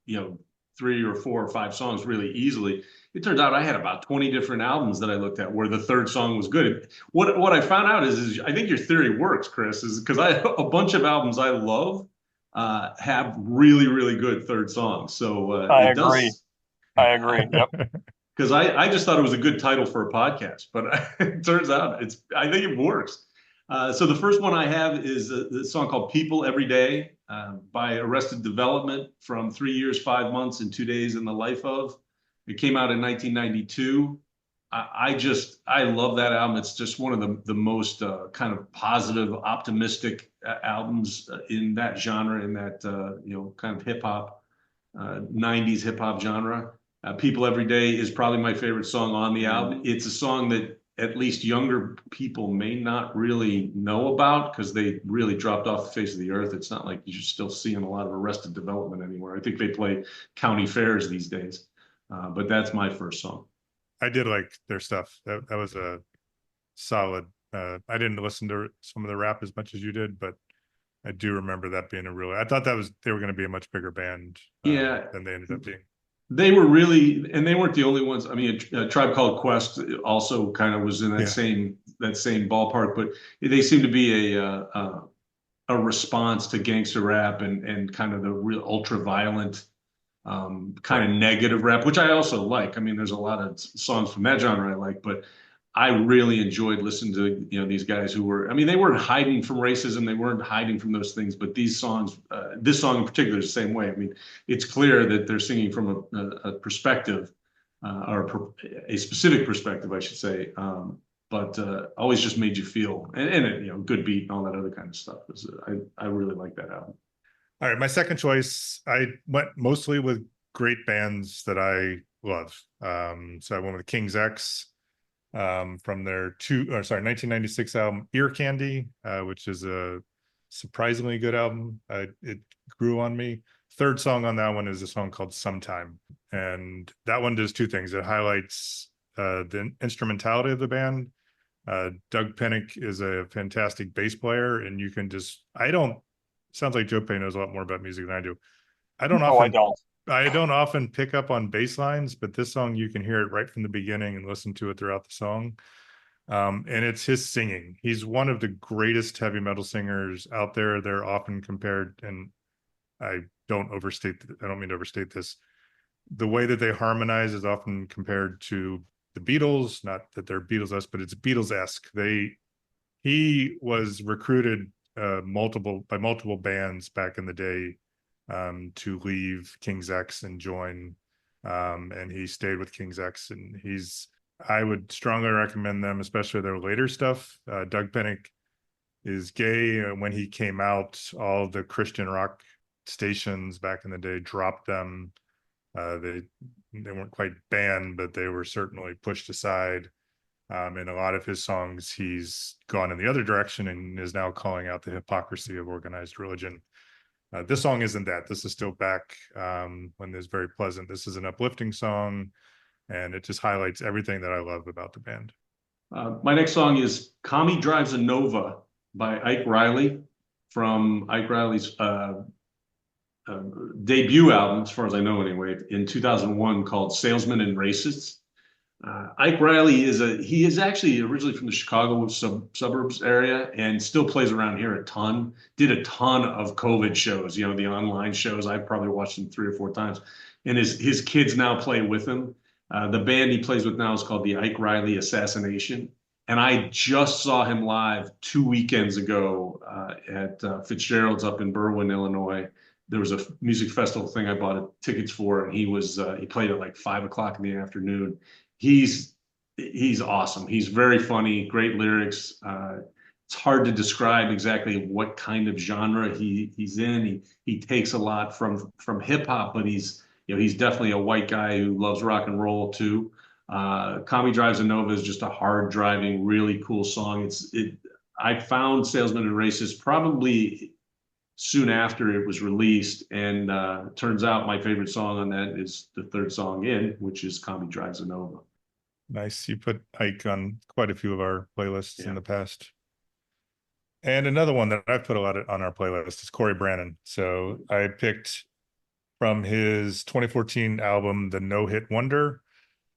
3 or 4 or 5 songs really easily. It turns out I had about 20 different albums that I looked at where the third song was good. What I found out is I think your theory works, Chris, is because a bunch of albums I love have really, really good third songs. So I agree. Yep. Because I just thought it was a good title for a podcast, but it turns out I think it works. So the first one I have is the song called "People Every Day" by Arrested Development from 3 Years, 5 Months, and 2 Days in the Life of. It came out in 1992. I love that album. It's just one of the most kind of positive, optimistic albums in that genre, in that kind of hip hop. 90s hip hop genre. People Every Day is probably my favorite song on the album. It's a song that at least younger people may not really know about because they really dropped off the face of the earth. It's not like you're still seeing a lot of Arrested Development anymore. I think they play county fairs these days. But that's my first song. I did like their stuff. That was a solid. I didn't listen to some of the rap as much as you did, but I do remember that being a really. I thought that was they were going to be a much bigger band Yeah, than they ended up being. they were really, and they weren't the only ones. I mean, a Tribe Called Quest also kind of was in that same ballpark, but they seem to be a response to gangster rap and kind of the real ultra violent kind of negative rap, which I also like. I mean, there's a lot of songs from that genre I like, but I really enjoyed listening to these guys who were. I mean, they weren't hiding from racism, they weren't hiding from those things, but these songs, this song in particular, is the same way. I mean, it's clear that they're singing from a perspective, or a specific perspective, I should say. But always just made you feel, and it, good beat and all that other kind of stuff. I really like that album. All right, my second choice, I went mostly with great bands that I love. So I went with King's X from their 1996 album Ear Candy, which is a surprisingly good album. It grew on me. Third song on that one is a song called Sometime. And that one does two things. It highlights the instrumentality of the band. Doug Pennick is a fantastic bass player, and you can just, sounds like Joe Pay knows a lot more about music than I do. I don't often pick up on bass lines, but this song, you can hear it right from the beginning and listen to it throughout the song. And it's his singing. He's one of the greatest heavy metal singers out there. They're often compared, and I don't mean to overstate this. The way that they harmonize is often compared to the Beatles, not that they're Beatles-esque, but it's Beatles-esque. He was recruited by multiple bands back in the day to leave King's X and join, and he stayed with King's X, and I would strongly recommend them, especially their later stuff. Doug Pennick is gay. When he came out, all the Christian rock stations back in the day dropped them. They weren't quite banned, but they were certainly pushed aside. In a lot of his songs, he's gone in the other direction and is now calling out the hypocrisy of organized religion. This song isn't that. This is still back when it's very pleasant. This is an uplifting song, and it just highlights everything that I love about the band. My next song is Kami Drives a Nova by Ike Riley, from Ike Riley's debut album, as far as I know anyway, in 2001, called Salesmen and Racists. Ike Riley is actually originally from the Chicago suburbs area and still plays around here a ton. Did a ton of COVID shows, the online shows. I've probably watched them 3 or 4 times. And his kids now play with him. The band he plays with now is called the Ike Riley Assassination. And I just saw him live 2 weekends ago at Fitzgerald's up in Berwyn, Illinois. There was a music festival thing I bought tickets for, and he played at like 5 o'clock in the afternoon. He's awesome. He's very funny, great lyrics. It's hard to describe exactly what kind of genre he's in. He takes a lot from hip hop, but he's definitely a white guy who loves rock and roll too. Kami Drives a Nova is just a hard driving, really cool song. I found Salesman and Racist probably soon after it was released, and turns out my favorite song on that is the third song in, which is Kami Drives a Nova. Nice. You put Ike on quite a few of our playlists in the past. And another one that I've put a lot on our playlist is Corey Brannon. So I picked from his 2014 album, The No Hit Wonder.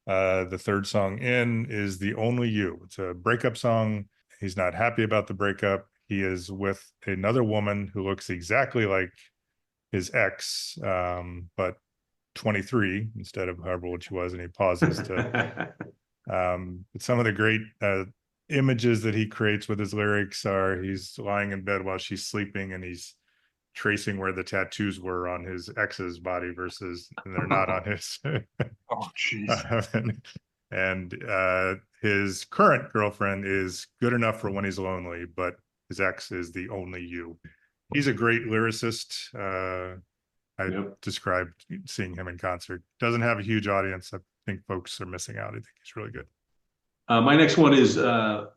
The third song in is The Only You. It's a breakup song. He's not happy about the breakup. He is with another woman who looks exactly like his ex, but 23 instead of however old she was. And he pauses to some of the great images that he creates with his lyrics are he's lying in bed while she's sleeping, and he's tracing where the tattoos were on his ex's body versus and they're not on his. Oh, jeez. And his current girlfriend is good enough for when he's lonely, but his ex is the only you. He's a great lyricist. I Yep. described seeing him in concert. Doesn't have a huge audience. I think folks are missing out. I think he's really good. My next one is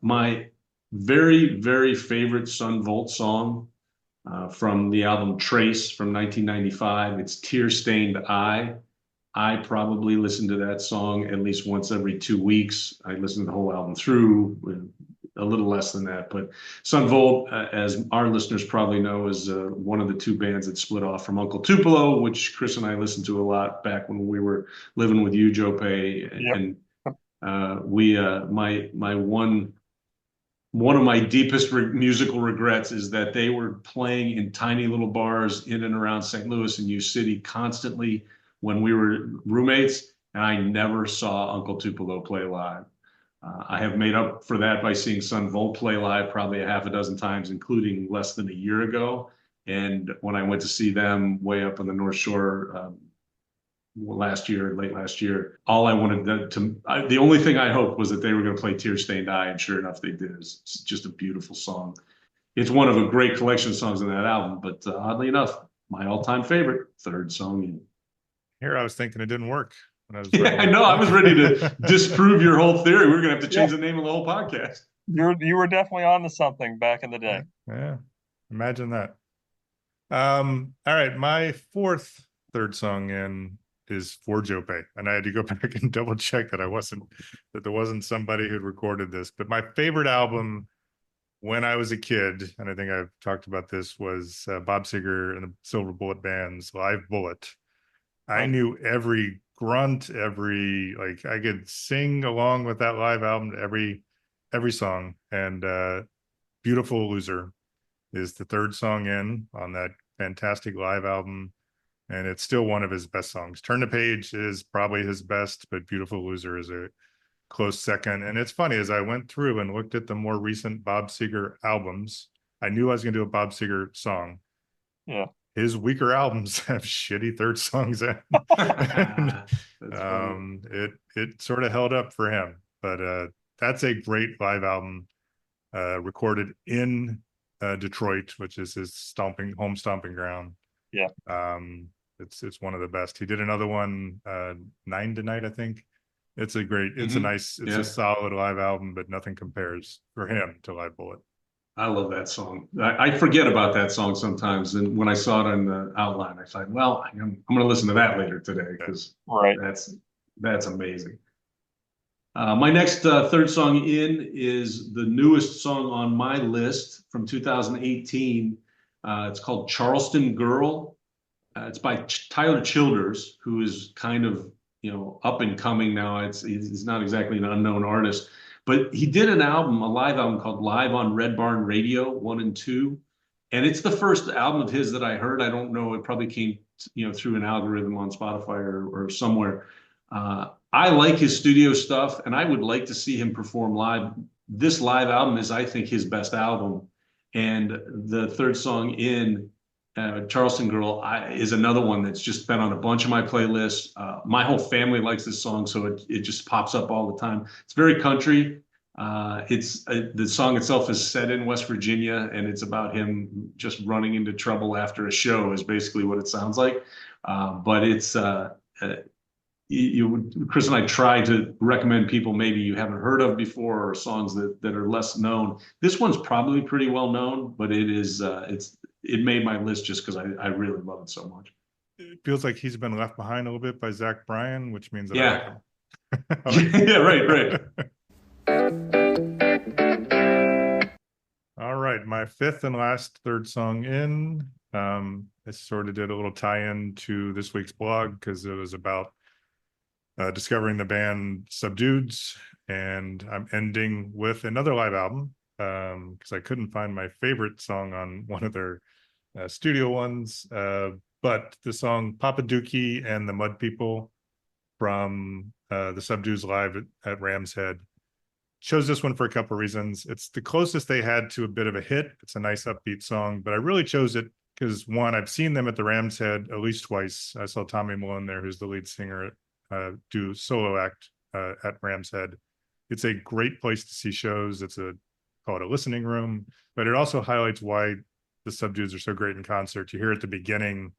my very, very favorite Sun Volt song from the album Trace from 1995. It's Tear Stained Eye. I probably listen to that song at least once every 2 weeks. I listen to the whole album through, a little less than that. But Sun Volt, as our listeners probably know, is one of the two bands that split off from Uncle Tupelo, which Chris and I listened to a lot back when we were living with you, Joe Pay. And my one of my deepest musical regrets is that they were playing in tiny little bars in and around St. Louis and U City constantly when we were roommates, and I never saw Uncle Tupelo play live. I have made up for that by seeing Sun Volt play live probably a half a dozen times, including less than a year ago. And when I went to see them way up on the North Shore late last year, all I wanted the only thing I hoped was that they were going to play Tear Stained Eye, and sure enough, they did. It's just a beautiful song. It's one of a great collection of songs in that album, but oddly enough, my all-time favorite, third song in. Here, I was thinking it didn't work when I was. Yeah, I know. I was ready to disprove your whole theory. We were going to have to change the name of the whole podcast. You were definitely on to something back in the day. Yeah, imagine that. All right, my fourth third song in is for Joe Pay, and I had to go back and double check that there wasn't somebody who'd recorded this. But my favorite album when I was a kid, and I think I've talked about this, was Bob Seger and the Silver Bullet Band's Live Bullet. I knew every grunt, like I could sing along with that live album to every song. And Beautiful Loser is the third song in on that fantastic live album, and it's still one of his best songs. Turn the Page is probably his best, but Beautiful Loser is a close second. And it's funny, as I went through and looked at the more recent Bob Seger albums, I knew I was going to do a Bob Seger song. Yeah. His weaker albums have shitty third songs in. It sort of held up for him, but that's a great live album, recorded in Detroit, which is his home stomping ground. Yeah. It's one of the best. He did another one, 9 Tonight, I think. It's a solid live album, but nothing compares for him to Live Bullet. I love that song. I forget about that song sometimes, and when I saw it on the outline, I thought, well, I'm going to listen to that later today because that's amazing. My next third song in is the newest song on my list from 2018. It's called Charleston Girl. It's by Tyler Childers, who is kind of, up and coming now. He's not exactly an unknown artist, but he did a live album called Live on Red Barn Radio 1 and 2. And it's the first album of his that I heard. I don't know. It probably came, through an algorithm on Spotify or somewhere. I like his studio stuff, and I would like to see him perform live. This live album is, I think, his best album. And the third song in, Charleston Girl, is another one that's just been on a bunch of my playlists. My whole family likes this song, so it just pops up all the time. It's very country. The song itself is set in West Virginia, and it's about him just running into trouble after a show is basically what it sounds like. But it's Chris and I try to recommend people maybe you haven't heard of before, or songs that are less known. This one's probably pretty well known, but it made my list just because I really love it so much. It feels like he's been left behind a little bit by Zach Bryan, which means that I like him. Yeah, right. All right, my fifth and last third song in. I sort of did a little tie-in to this week's blog because it was about discovering the band Subdueds, and I'm ending with another live album because I couldn't find my favorite song on one of their studio ones, but the song Papa Dookie and the Mud People from the Subdueds live at Ram's Head. Chose this one for a couple of reasons. It's the closest they had to a bit of a hit. It's a nice upbeat song, but I really chose it because, one, I've seen them at the Ram's Head at least twice. I saw Tommy Malone there, who's the lead singer, do solo act at Ram's Head. It's a great place to see shows. Call it a listening room, but it also highlights why the Subdueds are so great in concert. You hear at the beginning,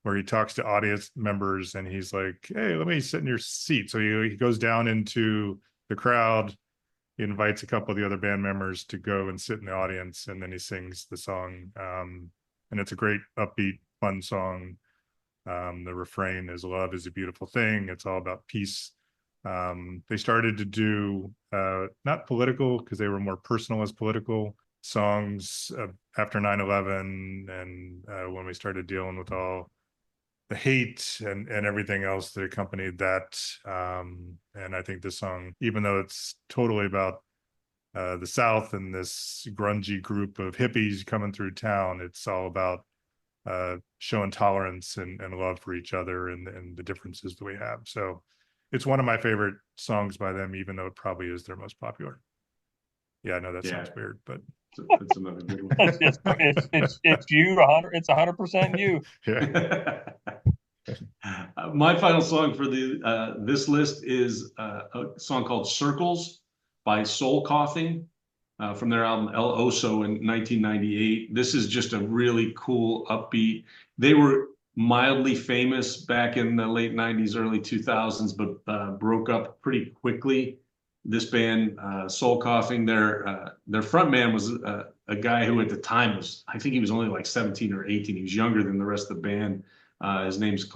where he talks to audience members and he's like, "Hey, let me sit in your seat." So he goes down into the crowd. He invites a couple of the other band members to go and sit in the audience, and then he sings the song. And it's a great, upbeat, fun song. The refrain is "Love is a beautiful thing." It's all about peace. They started to do not political, because they were more personal as political songs after 9/11, and when we started dealing with all the hate and everything else that accompanied that. And I think this song, even though it's totally about the South and this grungy group of hippies coming through town, it's all about showing tolerance and love for each other and the differences that we have. So it's one of my favorite songs by them, even though it probably is their most popular. Yeah, I know that sounds weird, but That's another good one. it's you 100. It's 100% you. yeah. My final song for this list is a song called "Circles" by Soul Coughing from their album El Oso in 1998. This is just a really cool, upbeat. They were mildly famous back in the late 90s, early 2000s, but broke up pretty quickly. This band, Soul Coughing, their front man was a guy who at the time was, I think he was only like 17 or 18. He was younger than the rest of the band. His name's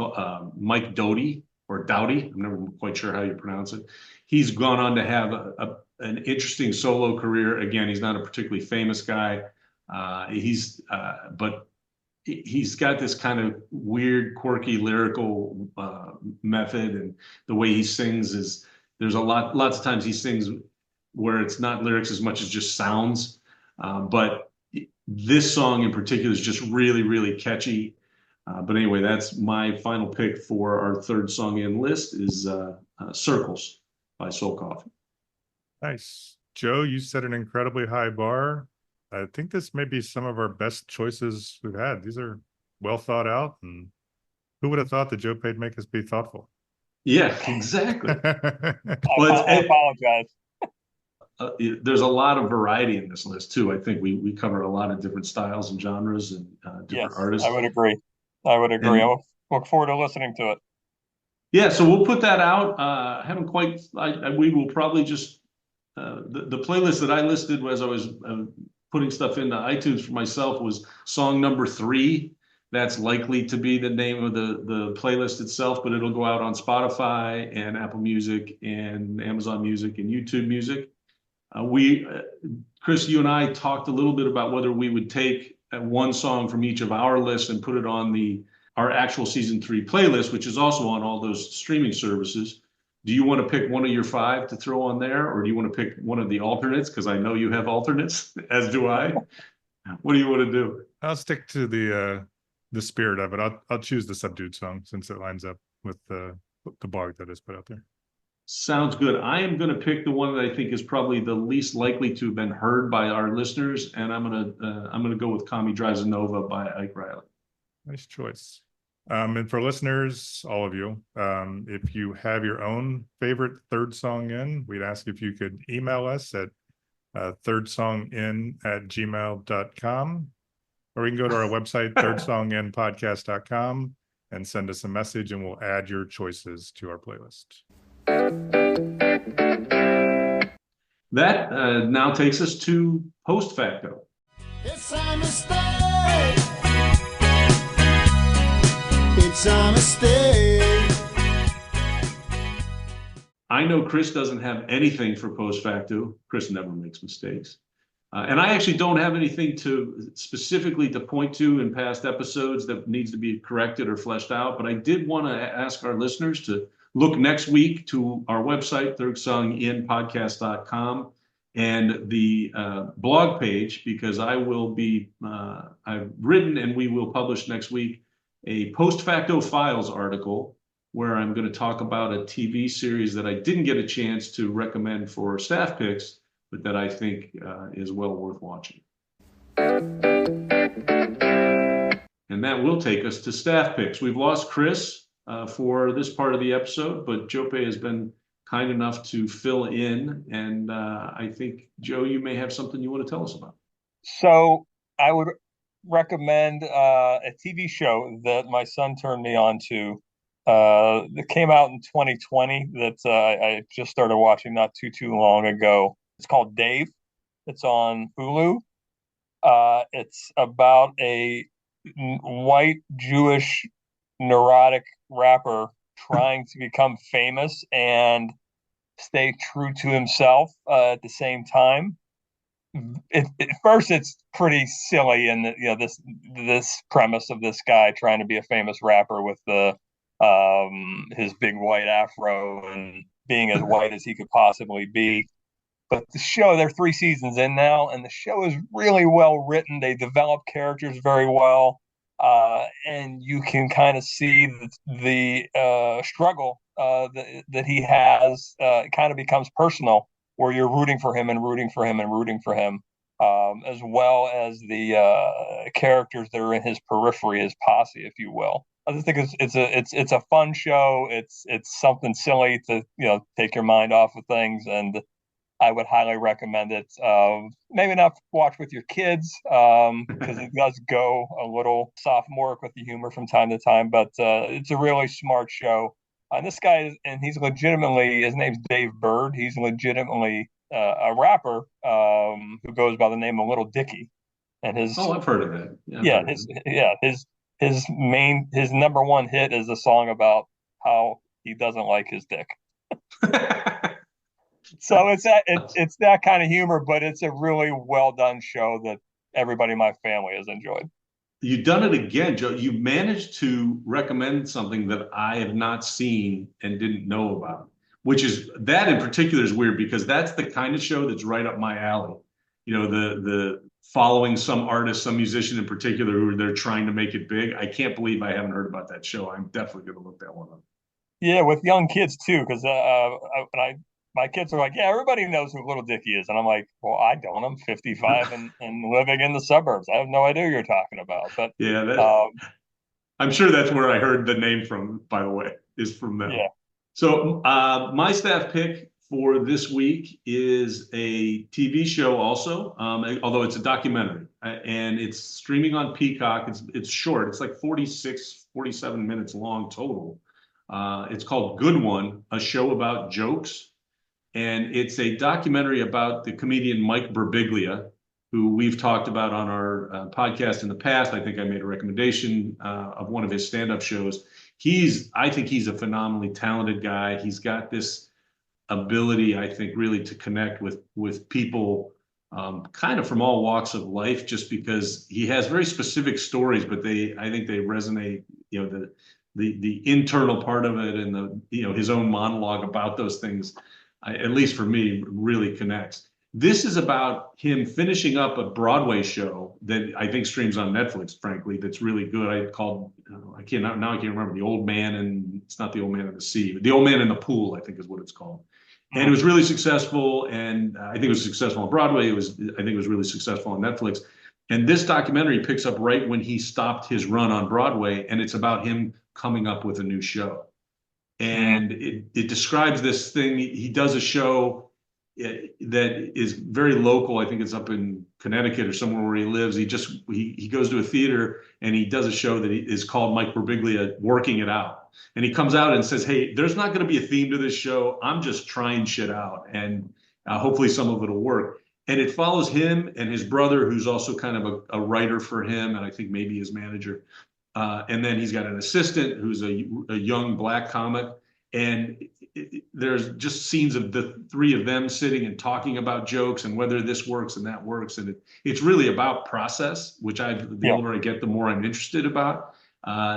Mike Doughty or Doughty. I'm never quite sure how you pronounce it. He's gone on to have an interesting solo career. Again, he's not a particularly famous guy. But he's got this kind of weird, quirky lyrical method, and the way he sings is there's lots of times he sings where it's not lyrics as much as just sounds. But this song in particular is just really, really catchy. But anyway, that's my final pick for our third song in list is "Circles" by Soul Coughing. Nice. Joe, you set an incredibly high bar. I think this may be some of our best choices we've had. These are well thought out, and who would have thought that Joe Pay'd make us be thoughtful? Yeah, exactly. I apologize. There's a lot of variety in this list too. I think we cover a lot of different styles and genres and different artists. I would agree. I look forward to listening to it. Yeah, so we'll put that out. Haven't quite. We will probably just the playlist that I listed as I was putting stuff into iTunes for myself was song number 3. That's likely to be the name of the playlist itself, but it'll go out on Spotify and Apple Music and Amazon Music and YouTube Music. Chris, you and I talked a little bit about whether we would take one song from each of our lists and put it on our actual season 3 playlist, which is also on all those streaming services. Do you want to pick one of your 5 to throw on there, or do you want to pick one of the alternates? Because I know you have alternates, as do I. What do you want to do? I'll stick to the spirit of it. I'll choose the Subdued song since it lines up with the blog that is put out there. Sounds good. I am going to pick the one that I think is probably the least likely to have been heard by our listeners, and I'm gonna go with "Kami Drives a Nova" by Ike Riley. Nice choice. And for listeners, all of you, if you have your own favorite third song in, we'd ask if you could email us at thirdsongin@gmail.com, or you can go to our website, thirdsonginpodcast.com, and send us a message, and we'll add your choices to our playlist. That now takes us to Post Facto. It's a mistake. It's a mistake. I know Chris doesn't have anything for Post Facto. Chris never makes mistakes. And I actually don't have anything specifically to point to in past episodes that needs to be corrected or fleshed out. But I did want to ask our listeners to look next week to our website, thirdsonginpodcast.com, and the blog page, because I've written and we will publish next week a Post Facto Files article where I'm going to talk about a TV series that I didn't get a chance to recommend for staff picks, but that I think is well worth watching. And that will take us to staff picks. We've lost Chris for this part of the episode, but Joe Pay has been kind enough to fill in. And I think, Joe, you may have something you want to tell us about. So I would recommend a TV show that my son turned me on to. That came out in 2020 that I just started watching not too long ago. It's called Dave. It's on Hulu. It's about a white Jewish neurotic rapper trying to become famous and stay true to himself at the same time. At first, it's pretty silly, and this premise of this guy trying to be a famous rapper with the his big white afro and being as white as he could possibly be. But the show, they're 3 seasons in now, and the show is really well written. They develop characters very well, and you can kind of see the struggle that he has. It kind of becomes personal, where you're rooting for him and rooting for him and rooting for him, as well as the characters that are in his periphery, his posse, if you will. I just think it's a fun show. It's something silly to take your mind off of things, and I would highly recommend it. Maybe not watch with your kids because it does go a little sophomoric with the humor from time to time, but it's a really smart show. And this guy and he's legitimately, his name's Dave Bird. He's legitimately a rapper who goes by the name of Little Dicky. And Oh, I've heard of that. Yeah, his number one hit is a song about how he doesn't like his dick. So it's that kind of humor, but it's a really well done show that everybody in my family has enjoyed. You've done it again, Joe. You managed to recommend something that I have not seen and didn't know about, which is that in particular is weird because that's the kind of show that's right up my alley. The following some artist, some musician in particular who they're trying to make it big. I can't believe I haven't heard about that show. I'm definitely going to look that one up. Yeah, with young kids too, because my kids are like, yeah, everybody knows who Little Dicky is, and I'm like, well, I don't. I'm 55 and living in the suburbs. I have no idea who you're talking about, but Yeah, um, I'm sure that's where I heard the name from, by the way, is from them. yeah. So my staff pick for this week is a TV show also, although it's a documentary and it's streaming on Peacock. It's short. It's like 46, 47 minutes long total. It's called Good One, a show about jokes. And it's a documentary about the comedian Mike Birbiglia, who we've talked about on our podcast in the past. I think I made a recommendation of one of his stand-up shows. I think he's a phenomenally talented guy. He's got this ability, I think, really to connect with people kind of from all walks of life, just because he has very specific stories, but I think they resonate, the internal part of it and his own monologue about those things, at least for me, really connects. This is about him finishing up a Broadway show that I think streams on Netflix, frankly, that's really good. I can't remember, The Old Man, and it's not The Old Man in the Sea, but The Old Man in the Pool, I think is what it's called. And it was really successful, and I think it was successful on Broadway. I think it was really successful on Netflix. And this documentary picks up right when he stopped his run on Broadway, and it's about him coming up with a new show. And it describes this thing. He does a show that is very local. I think it's up in Connecticut or somewhere where he lives. He goes to a theater and he does a show that is called Mike Birbiglia Working It Out. And he comes out and says, hey, there's not going to be a theme to this show. I'm just trying shit out, and hopefully some of it'll work. And it follows him and his brother, who's also kind of a writer for him, and I think maybe his manager. And then he's got an assistant who's a young black comic. And there's just scenes of the three of them sitting and talking about jokes and whether this works and that works. And it's really about process, which the older I get, the more I'm interested about.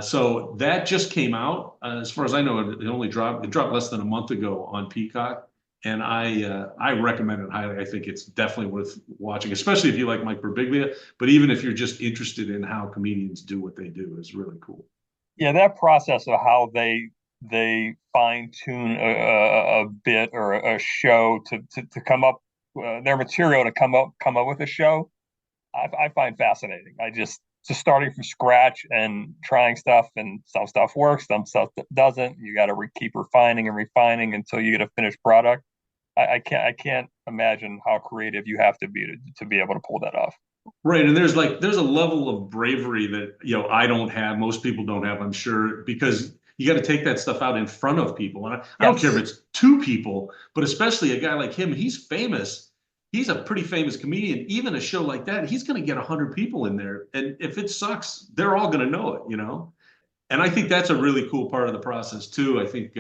So that just came out. As far as I know, it dropped less than a month ago on Peacock. And I recommend it highly. I think it's definitely worth watching, especially if you like Mike Birbiglia. But even if you're just interested in how comedians do what they do, is really cool. Yeah, that process of how they fine tune a bit or a show to come up their material to come up with a show, I find fascinating. Just starting from scratch and trying stuff, and some stuff works, some stuff that doesn't. You got to keep refining and refining until you get a finished product. I can't imagine how creative you have to be to be able to pull that off. Right. And there's a level of bravery that, I don't have, most people don't have, I'm sure, because you got to take that stuff out in front of people. And I don't care if Yes. it's two people, but especially a guy like him, he's famous. He's a pretty famous comedian. Even a show like that, he's going to get 100 people in there. And if it sucks, they're all going to know it. And I think that's a really cool part of the process too. I think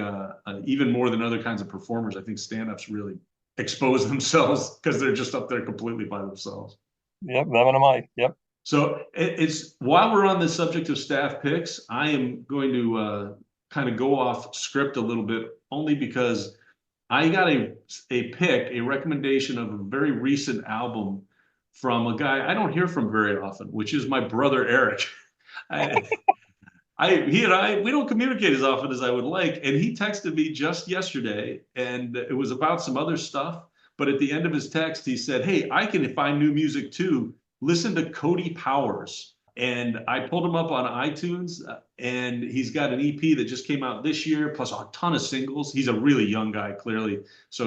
even more than other kinds of performers, I think stand-ups really expose themselves because they're just up there completely by themselves. Yep, them and a mic. Yep. So it's while we're on the subject of staff picks, I am going to kind of go off script a little bit, only because I got a recommendation of a very recent album from a guy I don't hear from very often, which is my brother Eric. I, he and I, we don't communicate as often as I would like. And he texted me just yesterday, and it was about some other stuff. But at the end of his text, he said, "Hey, I can find new music too. Listen to Cody Powers." And I pulled him up on iTunes, and he's got an EP that just came out this year, plus a ton of singles. He's a really young guy, clearly. So,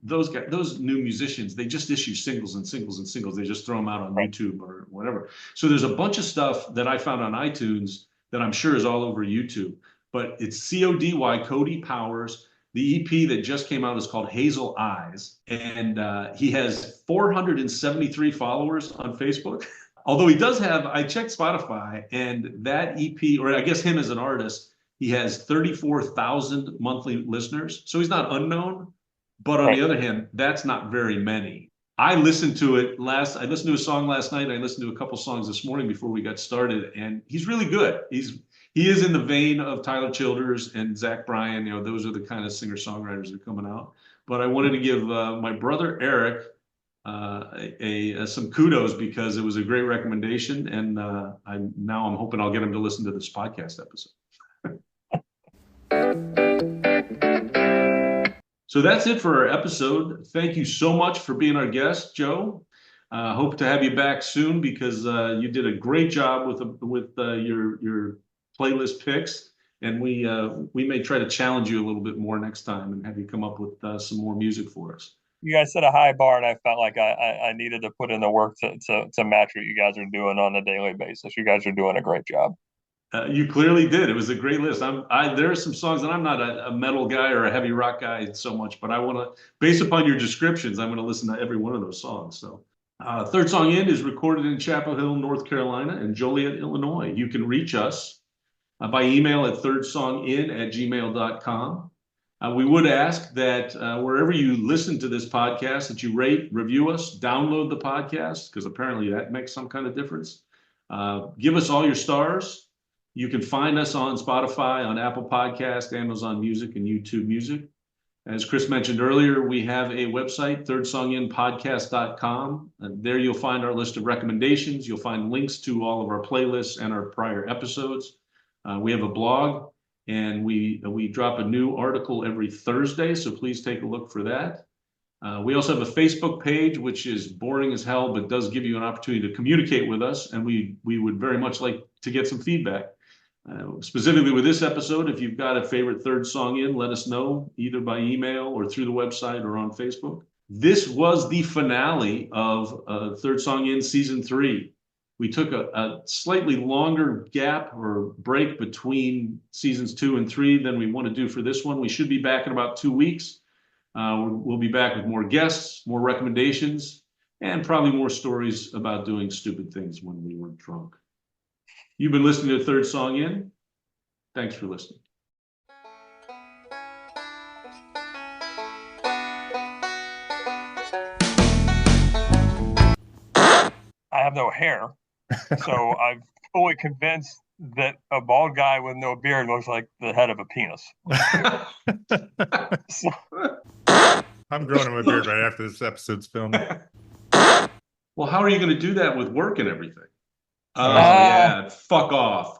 those guys, those new musicians, they just issue singles and singles and singles. They just throw them out on YouTube or whatever. So there's a bunch of stuff that I found on iTunes that I'm sure is all over YouTube. But it's CODY, Cody Powers. The EP that just came out is called Hazel Eyes. And he has 473 followers on Facebook. Although he does have, I checked Spotify, and that EP, or I guess him as an artist, he has 34,000 monthly listeners. So he's not unknown. But on the other hand, that's not very many. I listened to a song last night. I listened to a couple songs this morning before we got started, and he's really good. He is in the vein of Tyler Childers and Zach Bryan. Those are the kind of singer-songwriters that are coming out. But I wanted to give my brother Eric some kudos because it was a great recommendation, and I'm hoping I'll get him to listen to this podcast episode. So that's it for our episode. Thank you so much for being our guest, Joe. Hope to have you back soon because you did a great job with your playlist picks, and we may try to challenge you a little bit more next time and have you come up with some more music for us. You guys set a high bar, and I felt like I needed to put in the work to match what you guys are doing on a daily basis. You guys are doing a great job. You clearly did. It was a great list. There are some songs, and I'm not a metal guy or a heavy rock guy so much, but I want to, based upon your descriptions, I'm going to listen to every one of those songs. So, Third Song In is recorded in Chapel Hill, North Carolina, and Joliet, Illinois. You can reach us by email at thirdsongin@gmail.com. We would ask that wherever you listen to this podcast, that you rate, review us, download the podcast, because apparently that makes some kind of difference. Give us all your stars. You can find us on Spotify, on Apple Podcast, Amazon Music, and YouTube Music. As Chris mentioned earlier, we have a website, thirdsonginpodcast.com. There you'll find our list of recommendations. You'll find links to all of our playlists and our prior episodes. We have a blog, and we drop a new article every Thursday, so please take a look for that. We also have a Facebook page, which is boring as hell, but does give you an opportunity to communicate with us, and we would very much like to get some feedback. Specifically with this episode, if you've got a favorite Third Song In, let us know either by email or through the website or on Facebook. This was the finale of Third Song In Season 3. We took a slightly longer gap or break between Seasons 2 and 3 than we want to do for this one. We should be back in about 2 weeks. We'll be back with more guests, more recommendations, and probably more stories about doing stupid things when we were drunk. You've been listening to Third Song In. Thanks for listening. I have no hair, so I'm fully convinced that a bald guy with no beard looks like the head of a penis. So, I'm growing him a beard right after this episode's filmed. Well, how are you going to do that with work and everything? Oh, yeah, fuck off.